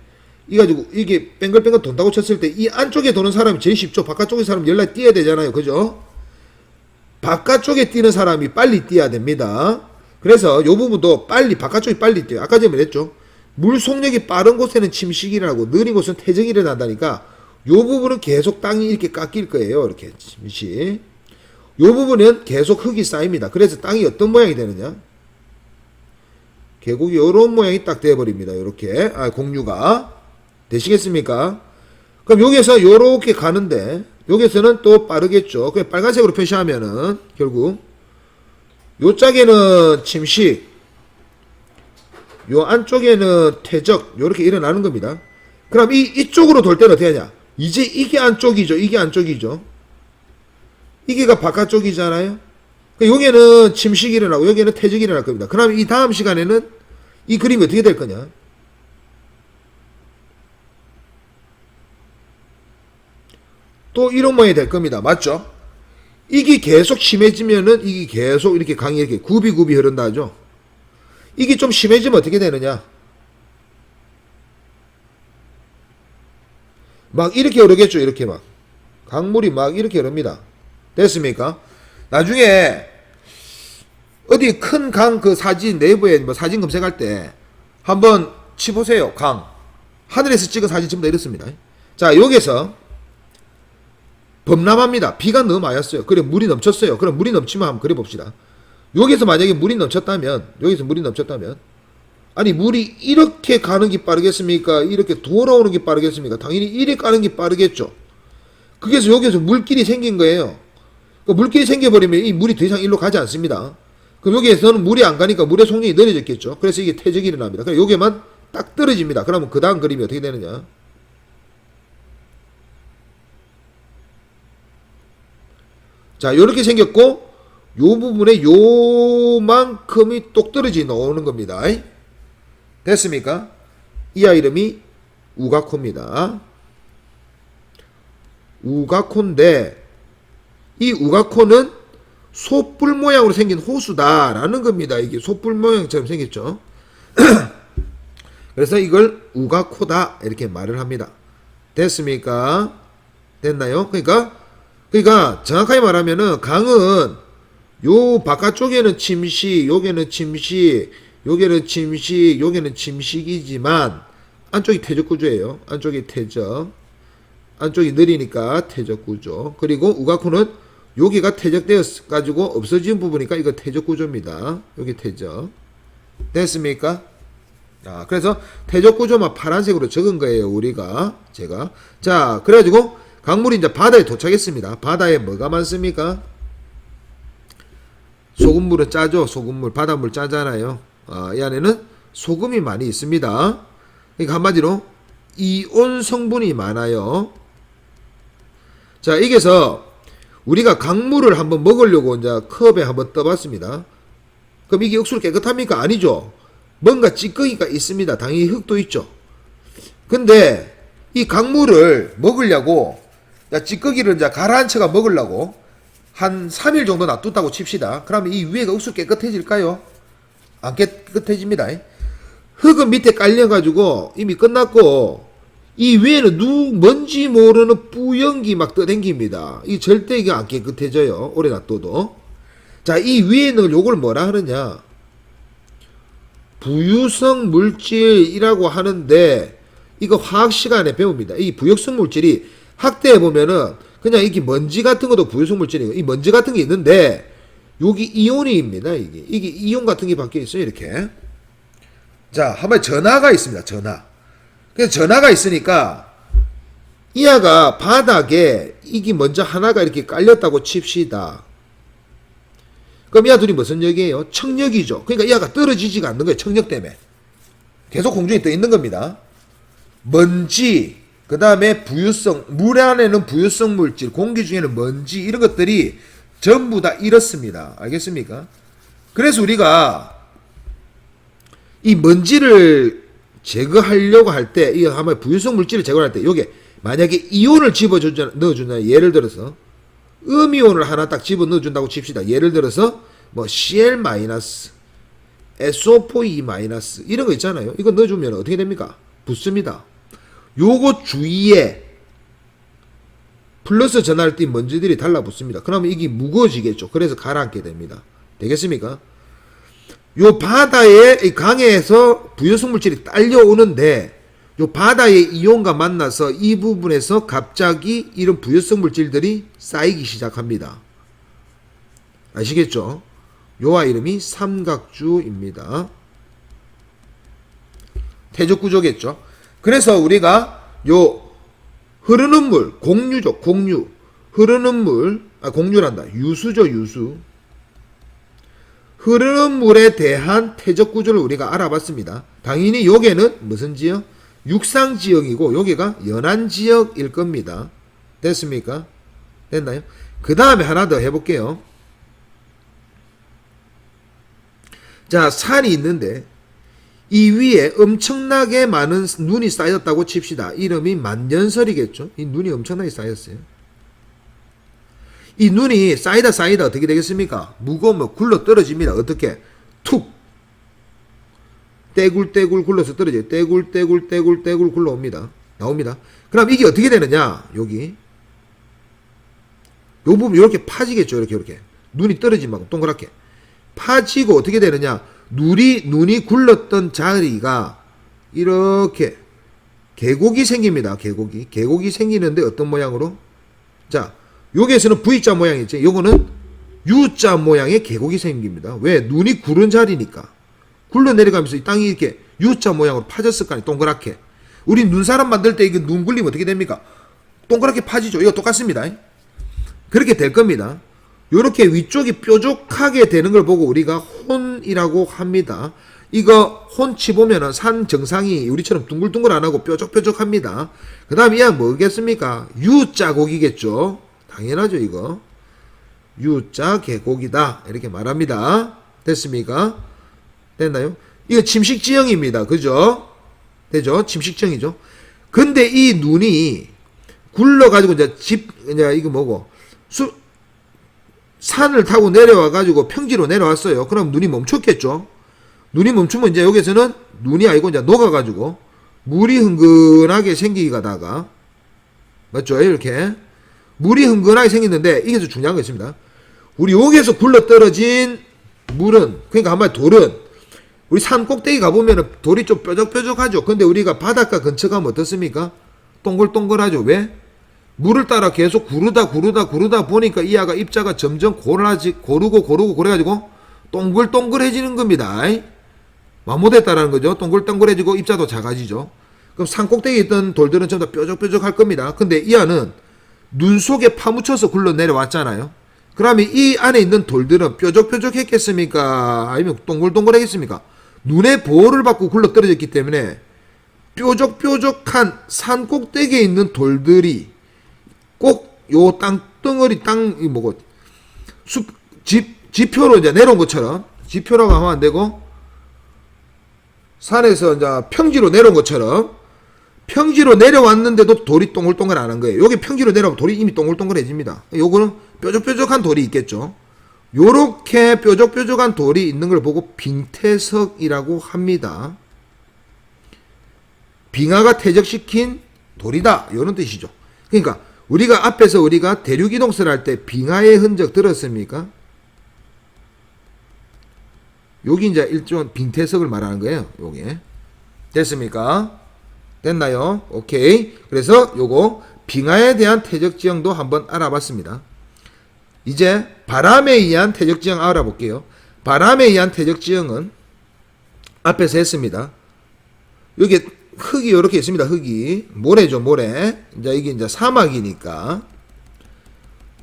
이가지고 이게 뺑글뺑글 돈다고 쳤을 때 이 안쪽에 도는 사람이 제일 쉽죠. 바깥쪽에 사람 연락이 뛰어야 되잖아요. 그죠? 바깥쪽에 뛰는 사람이 빨리 뛰어야 됩니다. 그래서 요 부분도 바깥쪽이 빨리 뛰어요. 아까 전에 말했죠. 물 속력이 빠른 곳에는 침식이 일어나고 느린 곳은 퇴적이 일어난다니까 요 부분은 계속 땅이 이렇게 깎일 거예요. 이렇게 침식. 요 부분은 계속 흙이 쌓입니다. 그래서 땅이 어떤 모양이 되느냐? 계곡이 요런 모양이 딱 되어버립니다. 요렇게 공류가 되시겠습니까? 그럼 여기에서 요렇게 가는데 여기서는 또 빠르겠죠. 그냥 빨간색으로 표시하면은 결국 요 짝에는 침식, 요 안쪽에는 퇴적 요렇게 일어나는 겁니다. 그럼 이쪽으로 돌 때는 어떻게 하냐? 이제 이게 안쪽이죠. 이게 안쪽이죠. 이게가 바깥쪽이잖아요. 여기에는 침식이 일어나고 여기에는 퇴적이 일어날 겁니다. 그럼 이 다음 시간에는 이 그림이 어떻게 될 거냐? 또 이런 모양이 될 겁니다. 맞죠? 이게 계속 심해지면은 이게 계속 이렇게 강이 이렇게 굽이 흐른다 하죠. 이게 좀 심해지면 어떻게 되느냐? 막 이렇게 흐르겠죠. 이렇게 막 강물이 막 이렇게 흐릅니다. 됐습니까? 나중에 어디 큰 강 그 사진 네이버에 뭐 사진 검색할 때 한번 치보세요. 강 하늘에서 찍은 사진 전부 다 이렇습니다. 자, 여기서 범람합니다. 비가 너무 많이 왔어요. 그래 물이 넘쳤어요. 그럼 물이 넘치면 한번 그래 봅시다. 여기서 만약에 물이 넘쳤다면 아니 물이 이렇게 가는 게 빠르겠습니까? 이렇게 돌아오는 게 빠르겠습니까? 당연히 이리 가는 게 빠르겠죠. 그래서 여기서 물길이 생긴 거예요. 그 물길이 생겨버리면 이 물이 더 이상 일로 가지 않습니다. 그럼 여기에서는 물이 안 가니까 물의 속력이 느려졌겠죠. 그래서 이게 퇴적이 일어납니다. 그럼 여기에만 딱 떨어집니다. 그러면 그 다음 그림이 어떻게 되느냐? 자, 요렇게 생겼고 요 부분에 요만큼이 똑 떨어져 나오는 겁니다. 됐습니까? 이 아이 이름이 우가코입니다. 우가코인데 이 우가코는 소뿔 모양으로 생긴 호수다라는 겁니다. 이게 소뿔 모양처럼 생겼죠. 그래서 이걸 우가코다 이렇게 말을 합니다. 됐습니까? 됐나요? 그러니까 정확하게 말하면은 강은 요 바깥쪽에는 침식, 요게는 침식, 요게는 침식, 요게는 침식이지만 안쪽이 퇴적 구조예요. 안쪽이 퇴적. 안쪽이 느리니까 퇴적 구조. 그리고 우가코는 여기가 퇴적되어 가지고 없어진 부분이니까 이거 퇴적 구조입니다. 여기 퇴적. 됐습니까? 아, 그래서 퇴적 구조만 파란색으로 적은 거예요. 제가. 자, 그래가지고 강물이 이제 바다에 도착했습니다. 바다에 뭐가 많습니까? 소금물은 짜죠. 소금물, 바닷물 짜잖아요. 아, 이 안에는 소금이 많이 있습니다. 그러니까 한마디로 이온 성분이 많아요. 자, 여기서 우리가 강물을 한번 먹으려고 이제 컵에 한번 떠봤습니다. 그럼 이게 억수로 깨끗합니까? 아니죠. 뭔가 찌꺼기가 있습니다. 당연히 흙도 있죠. 근데 이 강물을 먹으려고 찌꺼기를 이제 가라앉혀가 먹으려고 한 3일 정도 놔뒀다고 칩시다. 그러면 이 위에가 억수로 깨끗해질까요? 안 깨끗해집니다. 흙은 밑에 깔려가지고 이미 끝났고 이 위에는 뭔지 모르는 뿌연기 막 떠댕깁니다. 이 절대 이게 안 깨끗해져요. 오래 놔둬도. 자, 이 위에는 요걸 뭐라 하느냐? 부유성 물질이라고 하는데 이거 화학 시간에 배웁니다. 이 부유성 물질이 학대해 보면은 그냥 이게 먼지 같은 것도 부유성 물질이에요. 이 먼지 같은 게 있는데 여기 이온입니다. 이게 이온 같은 게 박혀 있어요. 이렇게. 자, 한번 전하가 있습니다. 전하. 그래서 전하가 있으니까 이하가 바닥에 이게 먼저 하나가 이렇게 깔렸다고 칩시다. 그럼 이하 둘이 무슨 역이에요? 청력이죠. 그러니까 이하가 떨어지지가 않는 거예요. 청력 때문에. 계속 공중에 떠 있는 겁니다. 먼지, 그 다음에 부유성, 물 안에는 부유성 물질, 공기 중에는 먼지 이런 것들이 전부 다 이렇습니다. 알겠습니까? 그래서 우리가 이 먼지를 제거하려고 할 때, 이거 한번 부유성 물질을 제거할 때, 요게 만약에 이온을 넣어주냐, 예를 들어서 음이온을 하나 딱 집어 넣어준다고 칩시다. 예를 들어서 뭐 Cl-, SO4E- 이런 거 있잖아요. 이거 넣어주면 어떻게 됩니까? 붙습니다. 요거 주위에 플러스 전하를 띈 먼지들이 달라붙습니다. 그러면 이게 무거워지겠죠. 그래서 가라앉게 됩니다. 되겠습니까? 요 바다에, 이 강에서 부유성 물질이 딸려오는데 요 바다의 이온과 만나서 이 부분에서 갑자기 이런 부유성 물질들이 쌓이기 시작합니다. 아시겠죠? 요와 이름이 삼각주입니다. 퇴적 구조겠죠. 그래서 우리가 요 흐르는 물, 공유죠. 공유. 흐르는 물, 공유란다. 유수죠. 유수. 흐르는 물에 대한 퇴적 구조를 우리가 알아봤습니다. 당연히 여기는 무슨 지역? 육상 지역이고 여기가 연안 지역일 겁니다. 됐습니까? 됐나요? 그 다음에 하나 더 해볼게요. 자, 산이 있는데 이 위에 엄청나게 많은 눈이 쌓였다고 칩시다. 이름이 만년설이겠죠. 이 눈이 엄청나게 쌓였어요. 이 눈이 쌓이다 어떻게 되겠습니까? 무거우면 굴러 떨어집니다. 어떻게? 툭! 떼굴떼굴 굴러서 떨어져요. 떼굴 굴러옵니다. 나옵니다. 그럼 이게 어떻게 되느냐? 여기 요 부분 이렇게 파지겠죠. 이렇게 눈이 떨어지면 동그랗게 파지고 어떻게 되느냐? 눈이 굴렀던 자리가 이렇게 계곡이 생깁니다. 계곡이 생기는데 어떤 모양으로? 자, 여기에서는 V자 모양이죠. 요거는 U자 모양의 계곡이 생깁니다. 왜? 눈이 구른 자리니까. 굴러 내려가면서 이 땅이 이렇게 U자 모양으로 파졌을 거 아니에요. 동그랗게. 우리 눈사람 만들 때 이거 눈 굴리면 어떻게 됩니까? 동그랗게 파지죠. 이거 똑같습니다. 그렇게 될 겁니다. 요렇게 위쪽이 뾰족하게 되는 걸 보고 우리가 혼이라고 합니다. 이거 혼치 보면은 산 정상이 우리처럼 둥글둥글 안 하고 뾰족뾰족합니다. 그 다음에 이양 뭐겠습니까? U자 곡이겠죠. 당연하죠, 이거. U자 계곡이다. 이렇게 말합니다. 됐습니까? 됐나요? 이거 침식지형입니다. 그죠? 되죠? 침식지형이죠. 근데 이 눈이 굴러가지고 이제 이거 뭐고? 산을 타고 내려와가지고 평지로 내려왔어요. 그럼 눈이 멈췄겠죠? 눈이 멈추면 이제 여기서는 눈이 아니고 이제 녹아가지고 물이 흥건하게 생기다가 맞죠? 이렇게 물이 흥건하게 생겼는데 이게 더 중요한 거 있습니다. 우리 여기에서 굴러 떨어진 물은 그러니까 한마디 돌은 우리 산 꼭대기 가보면은 돌이 좀 뾰족뾰족하죠. 근데 우리가 바닷가 근처 가면 어떻습니까? 동글동글하죠. 왜? 물을 따라 계속 구르다 보니까 이 아가 입자가 점점 고르고 그래가지고 동글동글해지는 겁니다. 마모됐다라는 거죠. 동글동글해지고 입자도 작아지죠. 그럼 산 꼭대기에 있던 돌들은 전부 다 뾰족뾰족할 겁니다. 근데 이 안은 눈 속에 파묻혀서 굴러 내려왔잖아요. 그러면 이 안에 있는 돌들은 뾰족뾰족했겠습니까? 아니면 동글동글했겠습니까? 눈의 보호를 받고 굴러 떨어졌기 때문에 뾰족뾰족한 산 꼭대기에 있는 돌들이 꼭 요 땅덩어리 지표로 이제 내려온 것처럼 지표라고 하면 안 되고 산에서 이제 평지로 내려온 것처럼 평지로 내려왔는데도 돌이 동글동글 안 한 거예요. 여기 평지로 내려오면 돌이 이미 동글동글해집니다. 요거는 뾰족뾰족한 돌이 있겠죠. 요렇게 뾰족뾰족한 돌이 있는 걸 보고 빙태석이라고 합니다. 빙하가 퇴적시킨 돌이다. 이런 뜻이죠. 그러니까 우리가 앞에서 우리가 대륙이동설 할 때 빙하의 흔적 들었습니까? 여기 이제 일종 빙태석을 말하는 거예요. 요게. 됐습니까? 됐나요? 오케이. 그래서 요거 빙하에 대한 퇴적지형도 한번 알아봤습니다. 이제 바람에 의한 퇴적지형 알아볼게요. 바람에 의한 퇴적지형은 앞에서 했습니다. 여기 흙이 이렇게 있습니다. 흙이 모래죠, 모래. 이제 이게 이제 사막이니까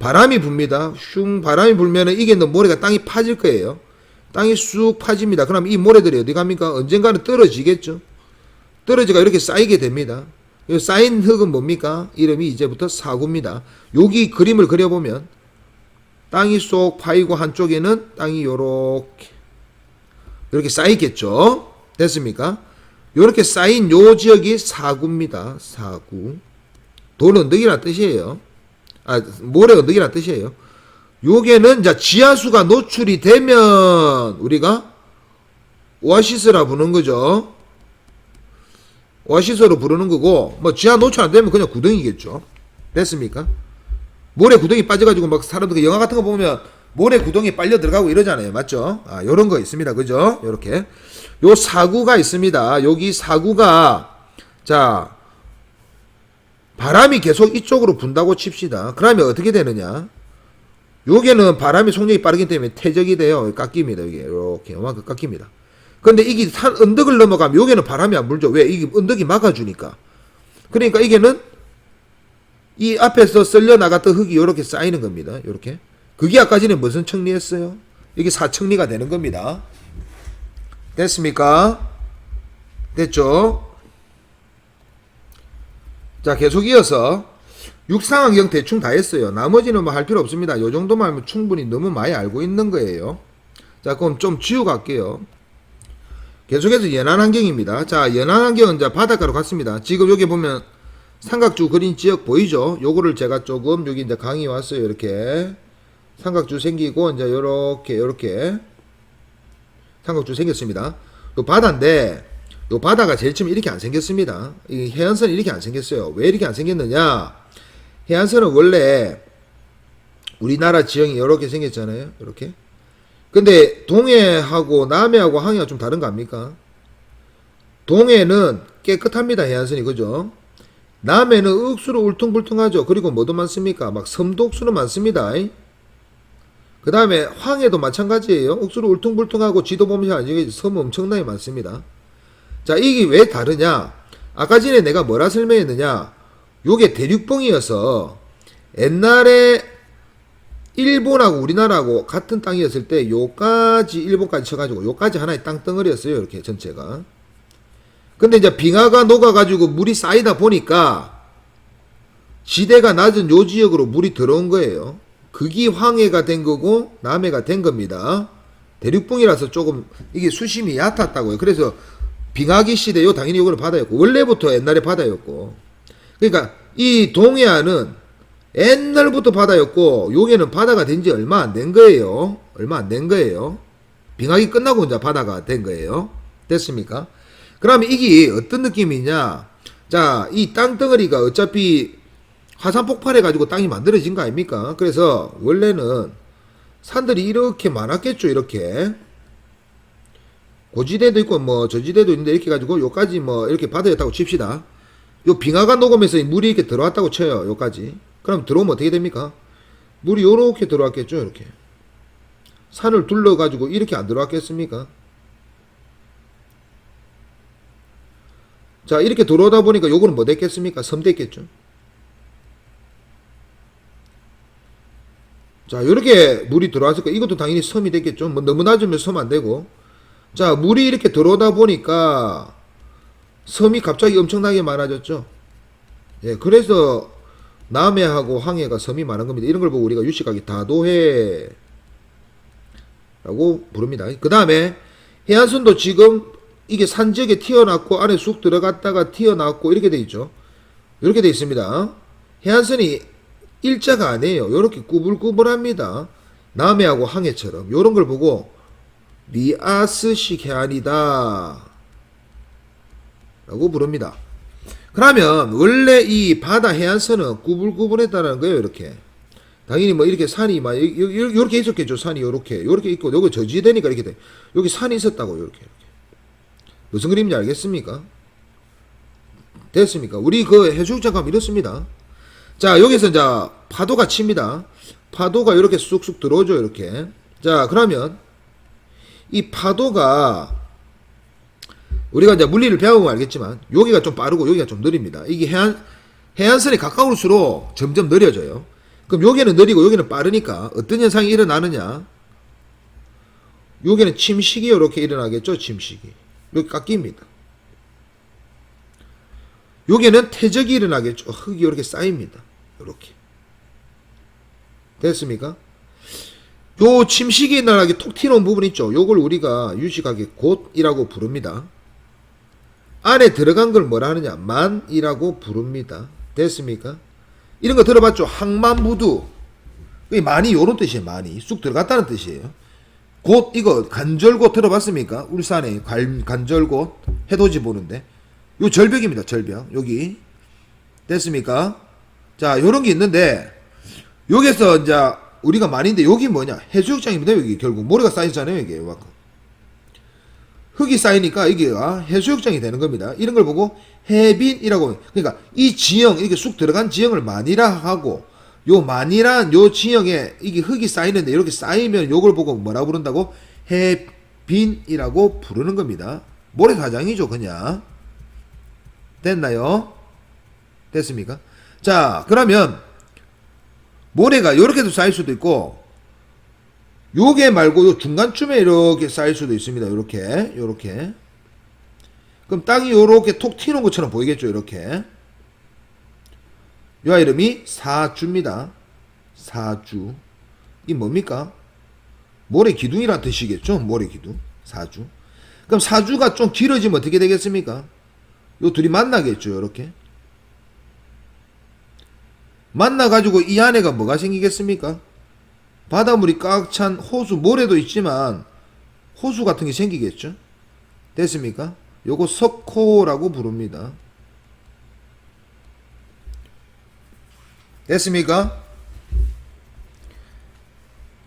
바람이 붑니다. 슝 바람이 불면은 이게 모래가 땅이 파질 거예요. 땅이 쑥 파집니다. 그럼 이 모래들이 어디 갑니까? 언젠가는 떨어지겠죠. 떨어지가 이렇게 쌓이게 됩니다. 이 쌓인 흙은 뭡니까? 이름이 이제부터 사구입니다. 여기 그림을 그려보면 땅이 쏙 파이고 한쪽에는 땅이 요렇게 이렇게 쌓이겠죠. 됐습니까? 요렇게 쌓인 요 지역이 사구입니다. 사구. 돌 언덕이라는 뜻이에요. 모래 언덕이라는 뜻이에요. 요게는 이제 지하수가 노출이 되면 우리가 오아시스라 부르는 거죠. 오아시스로 부르는 거고, 뭐 지하 노출 안 되면 그냥 구덩이겠죠. 됐습니까? 모래 구덩이 빠져가지고 막 사람들 영화 같은 거 보면 모래 구덩이 빨려 들어가고 이러잖아요. 맞죠? 요런 거 있습니다. 그죠? 요렇게. 요 사구가 있습니다. 여기 사구가, 자, 바람이 계속 이쪽으로 분다고 칩시다. 그러면 어떻게 되느냐? 요게는 바람이 속력이 빠르기 때문에 퇴적이 돼요. 깎입니다. 이게. 이렇게 요만큼 깎입니다. 근데 이게 산 언덕을 넘어가면 요게는 바람이 안 불죠. 왜? 이게 언덕이 막아주니까. 그러니까 이게는 이 앞에서 썰려 나갔던 흙이 요렇게 쌓이는 겁니다. 요렇게. 그게 아까 전에 무슨 청리했어요? 이게 사청리가 되는 겁니다. 됐습니까? 됐죠? 자, 계속 이어서 육상환경 대충 다 했어요. 나머지는 뭐 할 필요 없습니다. 요 정도만 하면 충분히 너무 많이 알고 있는 거예요. 자, 그럼 좀 지우고 갈게요. 계속해서 연안 환경입니다. 자, 연안 환경은 이제 바닷가로 갔습니다. 지금 여기 보면 삼각주 그린 지역 보이죠? 요거를 제가 조금 여기 이제 강이 왔어요. 이렇게 삼각주 생기고 이제 요렇게 삼각주 생겼습니다. 요 바다인데 요 바다가 제일 처음 이렇게 안 생겼습니다. 이 해안선이 이렇게 안 생겼어요. 왜 이렇게 안 생겼느냐? 해안선은 원래 우리나라 지형이 이렇게 생겼잖아요. 이렇게. 근데 동해하고 남해하고 항해가 좀 다른 거 아닙니까? 동해는 깨끗합니다. 해안선이. 그죠? 남해는 억수로 울퉁불퉁하죠. 그리고 뭐도 많습니까? 막 섬도 억수로 많습니다. 그 다음에 황해도 마찬가지예요. 억수로 울퉁불퉁하고 지도 보면 아시겠지. 섬 엄청나게 많습니다. 자, 이게 왜 다르냐? 아까 전에 내가 뭐라 설명했느냐? 요게 대륙봉이어서 옛날에 일본하고 우리나라하고 같은 땅이었을 때 요까지 일본까지 쳐가지고 요까지 하나의 땅덩어리였어요. 이렇게 전체가. 근데 이제 빙하가 녹아가지고 물이 쌓이다 보니까 지대가 낮은 요 지역으로 물이 들어온 거예요. 그게 황해가 된 거고 남해가 된 겁니다. 대륙봉이라서 조금 이게 수심이 얕았다고요. 그래서 빙하기 시대 요 당연히 요거는 바다였고 원래부터 옛날에 바다였고 그러니까 이 동해안은 옛날부터 바다였고 여기는 바다가 된 지 얼마 안 된 거예요. 얼마 안 된 거예요. 빙하기 끝나고 이제 바다가 된 거예요. 됐습니까? 그러면 이게 어떤 느낌이냐? 자, 이 땅덩어리가 어차피 화산 폭발해가지고 땅이 만들어진 거 아닙니까? 그래서 원래는 산들이 이렇게 많았겠죠. 이렇게 고지대도 있고 뭐 저지대도 있는데 이렇게 가지고 요까지 뭐 이렇게 바다였다고 칩시다. 요 빙하가 녹으면서 물이 이렇게 들어왔다고 쳐요. 요까지. 그럼 들어오면 어떻게 됩니까? 물이 요렇게 들어왔겠죠. 이렇게 산을 둘러가지고 이렇게 안 들어왔겠습니까? 자, 이렇게 들어오다 보니까 요거는 뭐 됐겠습니까? 섬 됐겠죠. 자, 요렇게 물이 들어왔을까? 이것도 당연히 섬이 됐겠죠. 뭐 너무 낮으면 섬 안 되고. 자, 물이 이렇게 들어오다 보니까 섬이 갑자기 엄청나게 많아졌죠. 예, 그래서 남해하고 황해가 섬이 많은 겁니다. 이런 걸 보고 우리가 유식하게 다도해라고 부릅니다. 그 다음에 해안선도 지금 이게 산 지역에 튀어났고 안에 쑥 들어갔다가 튀어났고 이렇게 돼 있죠. 이렇게 돼 있습니다. 해안선이 일자가 아니에요. 이렇게 꾸불꾸불합니다. 남해하고 항해처럼 이런 걸 보고 리아스식 해안이다 라고 부릅니다. 그러면 원래 이 바다 해안선은 꾸불꾸불했다는 거예요. 이렇게 당연히 뭐 이렇게 산이 막 이렇게 있었겠죠. 산이 이렇게 있고 여기 저지대니까 이렇게 돼. 여기 산이 있었다고 이렇게. 무슨 그림인지 알겠습니까? 됐습니까? 우리 그 해수욕장 가면 이렇습니다. 자, 여기서 이제 파도가 칩니다. 파도가 이렇게 쑥쑥 들어오죠. 이렇게. 자, 그러면 이 파도가 우리가 이제 물리를 배우면 알겠지만 여기가 좀 빠르고 여기가 좀 느립니다. 이게 해안선에 가까울수록 점점 느려져요. 그럼 여기는 느리고 여기는 빠르니까 어떤 현상이 일어나느냐? 여기는 침식이 이렇게 일어나겠죠. 침식이. 여기 깎입니다. 여기는 퇴적이 일어나겠죠. 흙이 이렇게 쌓입니다. 이렇게. 됐습니까? 요 침식이 일어나게 톡 튀어나온 부분 있죠. 요걸 우리가 유식하게 곧이라고 부릅니다. 안에 들어간 걸 뭐라 하느냐? 만이라고 부릅니다. 됐습니까? 이런 거 들어봤죠? 항만부두. 많이 요런 뜻이에요. 많이. 쑥 들어갔다는 뜻이에요. 곧 이거 간절곶 들어봤습니까? 울산에 간절곶 해돋이 보는데 요 절벽입니다. 절벽. 여기. 됐습니까? 자, 요런 게 있는데 여기서 이제 우리가 많이인데 여기 뭐냐? 해수욕장입니다. 여기 결국 모래가 쌓이잖아요. 이게 막 흙이 쌓이니까 이게 해수욕장이 되는 겁니다. 이런 걸 보고 해빈이라고. 그러니까 이 지형 이렇게 쑥 들어간 지형을 만이라 하고 요 만이란 요 지형에 이게 흙이 쌓이는데 이렇게 쌓이면 요걸 보고 뭐라고 부른다고? 해빈이라고 부르는 겁니다. 모래사장이죠. 그냥. 됐나요? 됐습니까? 자, 그러면 모래가 요렇게도 쌓일 수도 있고 요게 말고 요 중간쯤에 이렇게 쌓일 수도 있습니다. 요렇게 그럼 땅이 요렇게 톡 튀는 것처럼 보이겠죠. 이렇게 요 이름이 사주입니다. 사주. 이 뭡니까? 모래기둥이란 뜻이겠죠. 모래기둥. 사주. 그럼 사주가 좀 길어지면 어떻게 되겠습니까? 요 둘이 만나겠죠. 요렇게 만나가지고 이 안에가 뭐가 생기겠습니까? 바닷물이 꽉 찬 호수, 모래도 있지만 호수 같은 게 생기겠죠. 됐습니까? 요거 석호라고 부릅니다. 됐습니까?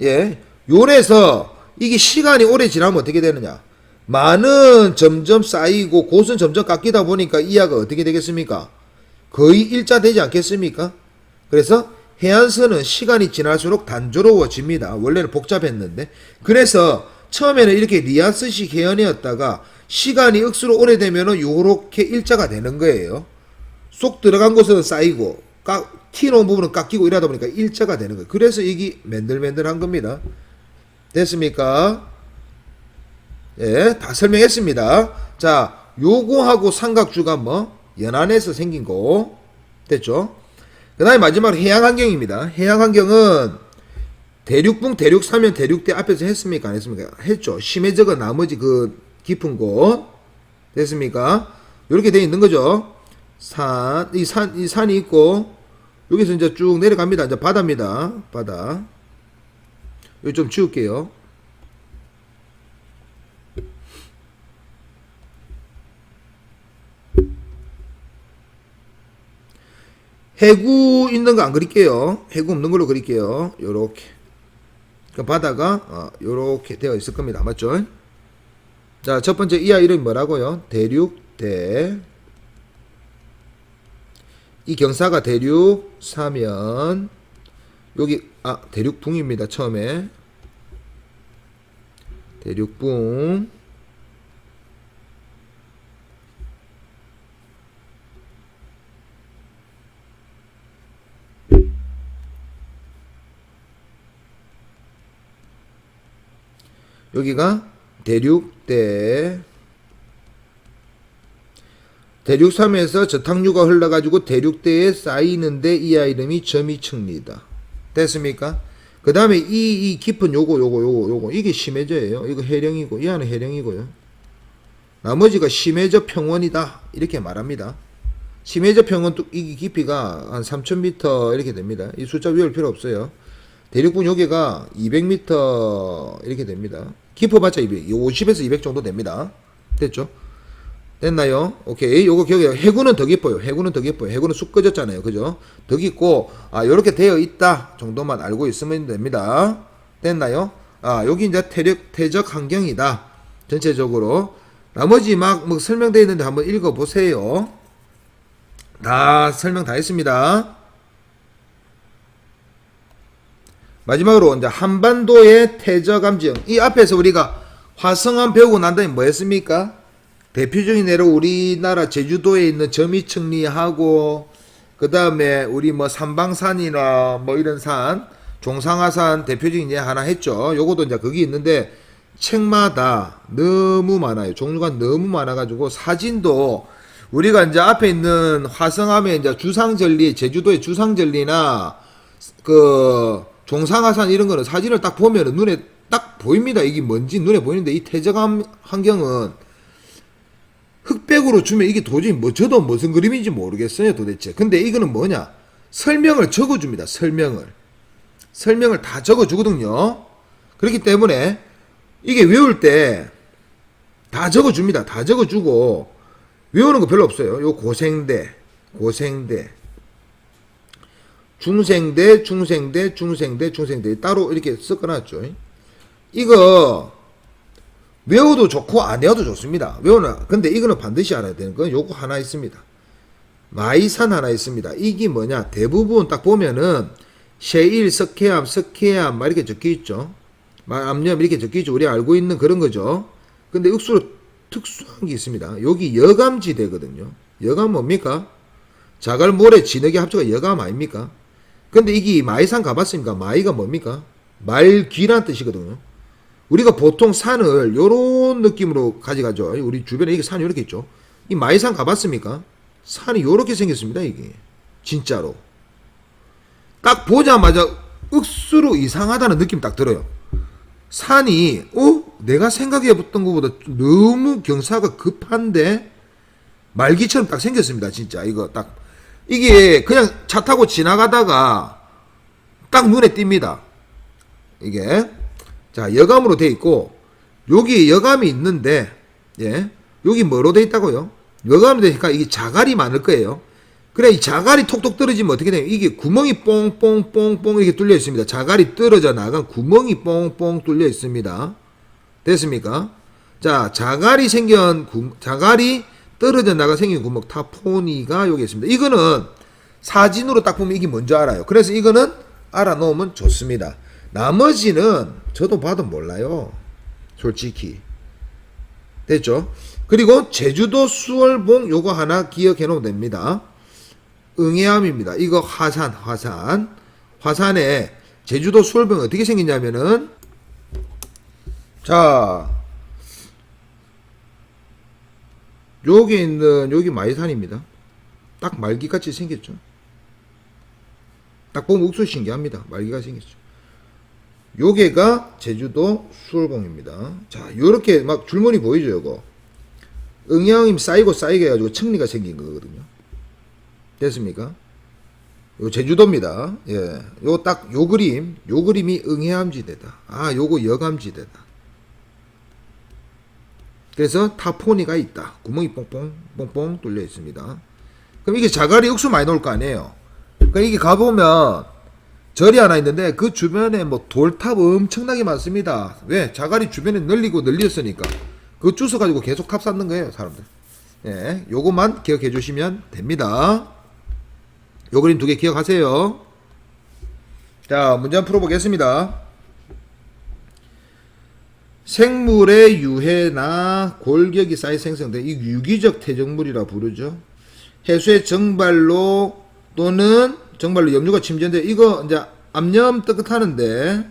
예. 요래서 이게 시간이 오래 지나면 어떻게 되느냐? 만은 점점 쌓이고 곳은 점점 깎이다 보니까 이하가 어떻게 되겠습니까? 거의 일자 되지 않겠습니까? 그래서 해안선은 시간이 지날수록 단조로워집니다. 원래는 복잡했는데. 그래서 처음에는 이렇게 리아스식 해안이었다가 시간이 억수로 오래되면은 요렇게 일자가 되는 거예요. 쏙 들어간 곳은 쌓이고 튀어나온 부분은 깎이고 이러다 보니까 일자가 되는 거예요. 그래서 이게 맨들맨들한 겁니다. 됐습니까? 예, 다 설명했습니다. 자, 요거하고 삼각주가 뭐 연안에서 생긴 거 됐죠? 그 다음에 마지막으로 해양환경입니다. 해양환경은 대륙붕, 대륙사면, 대륙대 앞에서 했습니까? 안 했습니까? 했죠. 심해저가 나머지 그 깊은 곳 됐습니까? 이렇게 되어 있는 거죠. 이 산이 있고 여기서 이제 쭉 내려갑니다. 이제 바다입니다. 바다. 여기 좀 지울게요. 해구 있는 거 안 그릴게요. 해구 없는 걸로 그릴게요. 요렇게. 그 바다가 요렇게 되어 있을 겁니다. 맞죠? 자, 첫 번째 이 아이 이름이 뭐라고요? 대륙대. 이 경사가 대륙 사면 여기 대륙붕입니다. 처음에 대륙붕. 여기가 대륙대. 대륙섬에서 저탕류가 흘러가지고 대륙대에 쌓이는데 이 아이 이름이 점이층리다. 됐습니까? 그 다음에 이 깊은 요거 이게 심해저예요. 이거 해령이고 이 안은 해령이고요. 나머지가 심해저 평원이다 이렇게 말합니다. 심해저 평원 이 깊이가 한 3000m 이렇게 됩니다. 이 숫자 외울 필요 없어요. 대륙분 여기가 200m 이렇게 됩니다. 깊어봤자 200, 50에서 200 정도 됩니다. 됐죠? 됐나요? 오케이. 요거 기억해요. 해구는 더 깊어요. 해구는 더 깊어요. 해구는 쑥 꺼졌잖아요. 그죠? 더 깊고, 요렇게 되어 있다 정도만 알고 있으면 됩니다. 됐나요? 여기 이제 태적 환경이다. 전체적으로. 나머지 뭐 설명되어 있는데 한번 읽어보세요. 다 설명 다 했습니다. 마지막으로 이제 한반도의 태적 함정. 이 앞에서 우리가 화성암 배우고 난 다음에 뭐 했습니까? 대표적인 예로 우리나라 제주도에 있는 점이층리하고 그 다음에 우리 뭐 삼방산이나 뭐 이런 산, 종상하산 대표적인 예 하나 했죠. 요것도 이제 거기 있는데 책마다 너무 많아요. 종류가 너무 많아가지고 사진도 우리가 이제 앞에 있는 화성암에 이제 주상절리, 제주도의 주상절리나 그 종상하산 이런 거는 사진을 딱 보면 눈에 딱 보입니다. 이게 뭔지 눈에 보이는데 이 태적 환경은 흑백으로 주면 이게 도저히 저도 무슨 그림인지 모르겠어요 도대체. 근데 이거는 뭐냐? 설명을 적어줍니다. 설명을 다 적어주거든요. 그렇기 때문에 이게 외울 때 다 적어줍니다. 다 적어주고 외우는 거 별로 없어요. 요 고생대, 중생대 따로 이렇게 섞어놨죠. 이거 외워도 좋고 안 외워도 좋습니다. 근데 이거는 반드시 알아야 되는 건 요거 하나 있습니다. 마이산 하나 있습니다. 이게 뭐냐? 대부분 딱 보면은 셰일, 석회암 막 이렇게 적혀있죠. 암염 이렇게 적혀있죠. 우리 알고 있는 그런 거죠. 근데 억수로 특수한 게 있습니다. 여기 여감지대거든요. 여감 뭡니까? 자갈, 모래, 진흙의 합쳐가 여감 아닙니까? 근데 이게 마이산 가봤습니까? 마이가 뭡니까? 말귀란 뜻이거든요. 우리가 보통 산을 요런 느낌으로 가져가죠. 우리 주변에 이게 산이 이렇게 있죠. 이 마이산 가봤습니까? 산이 요렇게 생겼습니다. 이게 진짜로 딱 보자마자 억수로 이상하다는 느낌 딱 들어요. 산이 내가 생각해봤던 것보다 너무 경사가 급한데 말기처럼 딱 생겼습니다. 진짜 이거 딱 이게 그냥 차 타고 지나가다가 딱 눈에 띕니다. 이게 자 여감으로 돼 있고 여기 여감이 있는데 예 여기 뭐로 돼 있다고요? 여감이 되니까 이게 자갈이 많을 거예요. 그래 이 자갈이 톡톡 떨어지면 어떻게 돼요? 이게 구멍이 뽕뽕뽕뽕 이렇게 뚫려 있습니다. 자갈이 떨어져 나간 구멍이 뽕뽕 뚫려 있습니다. 됐습니까? 자 자갈이 자갈이 떨어져 나가 생긴 구멍 타포니가 여기 있습니다. 이거는 사진으로 딱 보면 이게 뭔지 알아요. 그래서 이거는 알아놓으면 좋습니다. 나머지는 저도 봐도 몰라요. 솔직히. 됐죠? 그리고 제주도 수월봉 요거 하나 기억해 놓으면 됩니다. 응해암입니다. 이거 화산에 제주도 수월봉이 어떻게 생겼냐면은 자 여기 있는 여기 마이산입니다. 딱 말기같이 생겼죠. 딱 보면 욱수 신기합니다. 말기가 생겼죠. 요게가 제주도 수월봉입니다. 자 요렇게 막 줄무늬 보이죠 요거. 응양임 쌓이고 쌓이게 해가지고 청리가 생긴 거거든요. 됐습니까? 요 제주도입니다. 예. 요 딱 요 그림이 응해암지대다. 아 요거 여감지대다. 그래서 타포니가 있다. 구멍이 뽕뽕 뚫려 있습니다. 그럼 이게 자갈이 억수 많이 나올 거 아니에요. 그러니까 이게 가보면 절이 하나 있는데 그 주변에 뭐 돌탑 엄청나게 많습니다. 왜? 자갈이 주변에 널렸으니까 그거 주워가지고 계속 값 쌓는 거예요 사람들. 예, 요것만 기억해 주시면 됩니다. 요 그림 두 개 기억하세요. 자 문제 한번 풀어보겠습니다. 생물의 유해나 골격이 쌓여 생성된 이 유기적 퇴적물이라 부르죠. 해수의 정발로 또는 정발로 염류가 침전돼 이거 이제 암염 뜨뜻하는데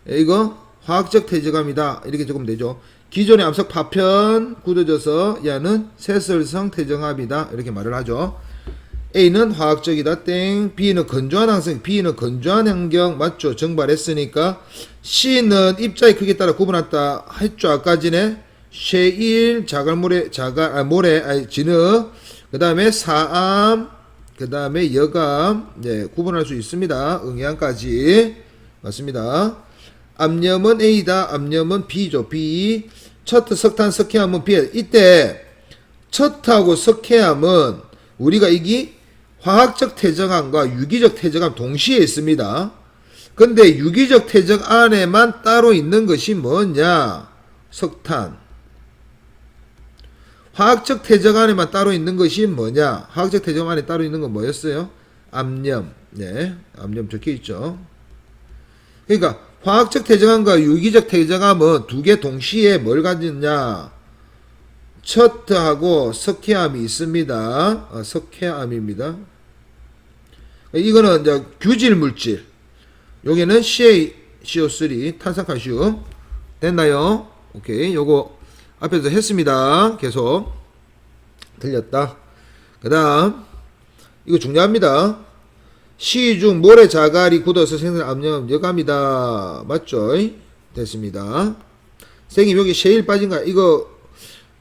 이거 화학적 퇴적암이다 이렇게 적으면 되죠. 기존의 암석 파편 굳어져서 야는 세설성 퇴적암이다 이렇게 말을 하죠. A는 화학적이다 땡. B는 건조한 항성 B는 건조한 환경 맞죠. 정발했으니까 C는 입자의 크기에 따라 구분한다 했죠. 아까 전에 쉐일 자갈모래 진흙 그 다음에 사암 그 다음에 여감 네, 구분할 수 있습니다. 응양까지 맞습니다. 암염은 A다. 암염은 B죠. B. 첫 석탄 석회암은 B. 이때 첫하고 석회암은 우리가 이게 화학적 퇴적암과 유기적 퇴적암 동시에 있습니다. 근데 유기적 퇴적 안에만 따로 있는 것이 뭐냐? 석탄. 화학적 퇴적 안에만 따로 있는 것이 뭐냐? 화학적 퇴적 안에 따로 있는 건 뭐였어요? 암염. 네, 암염 적혀 있죠. 그러니까 화학적 퇴적암과 유기적 퇴적암은 두 개 동시에 뭘 가졌냐? 첩트하고 석회암이 있습니다. 석회암입니다. 이거는 이제 규질 물질. 여기는 CaCO3 탄산칼슘 됐나요? 오케이. 요거 앞에서 했습니다. 계속 들렸다. 그다음 이거 중요합니다. 시중 모래 자갈이 굳어서 생성 암염 여감이다. 맞죠? 됐습니다. 선생님 여기 셰일 빠진가? 이거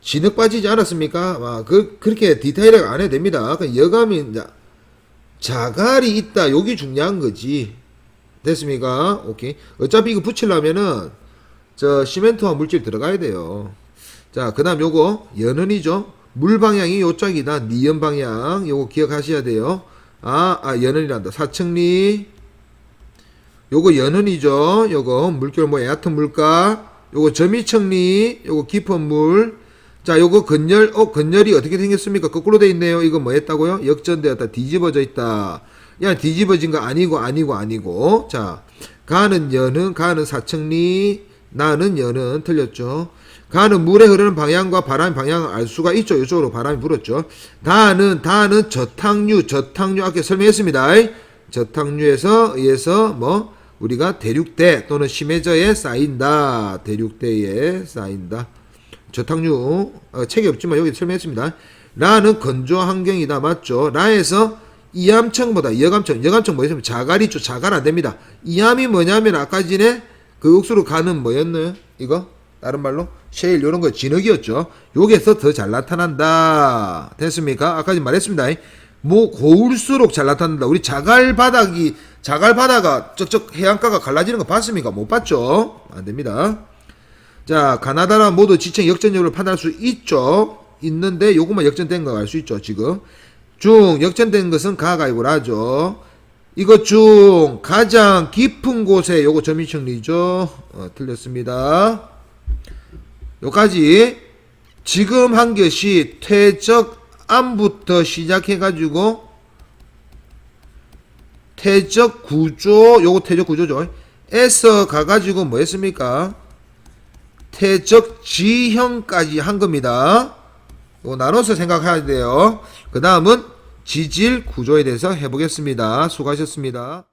진흙 빠지지 않았습니까? 그렇게 디테일하게 안 해도 됩니다. 여감이 자갈이 있다. 여기 중요한 거지. 됐습니까? 오케이. 어차피 이거 붙이려면은 저 시멘트와 물질 들어가야 돼요. 자, 그 다음 요거 연은이죠. 물 방향이 요쪽이다. 니연 방향. 요거 기억하셔야 돼요. 연은이란다. 사층리. 요거 연은이죠. 요거 물결 뭐 얕은 물가. 요거 점이층리. 요거 깊은 물. 자, 요거 건열. 건열이 어떻게 생겼습니까? 거꾸로 돼 있네요. 이거 뭐 했다고요? 역전되었다. 뒤집어져 있다. 야, 뒤집어진 거 아니고. 자, 가는 연은, 가는 사층리. 나는 연은 틀렸죠. 가는 물에 흐르는 방향과 바람 방향을 알 수가 있죠. 이쪽으로 바람이 불었죠. 다는 저탕류 아까 설명했습니다. 저탕류에서 의해서 뭐 우리가 대륙대 또는 심해저에 쌓인다. 대륙대에 쌓인다. 저탕류 책이 없지만 여기 설명했습니다. 라는 건조 환경이다. 맞죠? 라에서 이암청보다 여감청 뭐 있으면 자갈이 있죠. 자갈 안 됩니다. 이암이 뭐냐면 아까 전에 그 억수로 가는 뭐였나요? 이거? 다른 말로? 셰일 요런 거 진흙이었죠. 요게서 더 잘 나타난다. 됐습니까? 아까 말했습니다. 뭐 고울수록 잘 나타난다. 우리 자갈바다가 쩍쩍 해안가가 갈라지는 거 봤습니까? 못 봤죠? 안 됩니다. 자, 가나다라 모두 지층 역전력을 판단할 수 있죠. 있는데 요것만 역전된 거 알 수 있죠. 지금 중 역전된 것은 가가 이걸 하죠. 이것 중 가장 깊은 곳에 요거 점유청리죠. 틀렸습니다. 요까지 지금 한 것이 퇴적암부터 시작해가지고 퇴적 구조, 요거 퇴적 구조죠. 에서 가가지고 뭐 했습니까? 퇴적 지형까지 한 겁니다. 요거 나눠서 생각해야 돼요. 그 다음은 지질 구조에 대해서 해보겠습니다. 수고하셨습니다.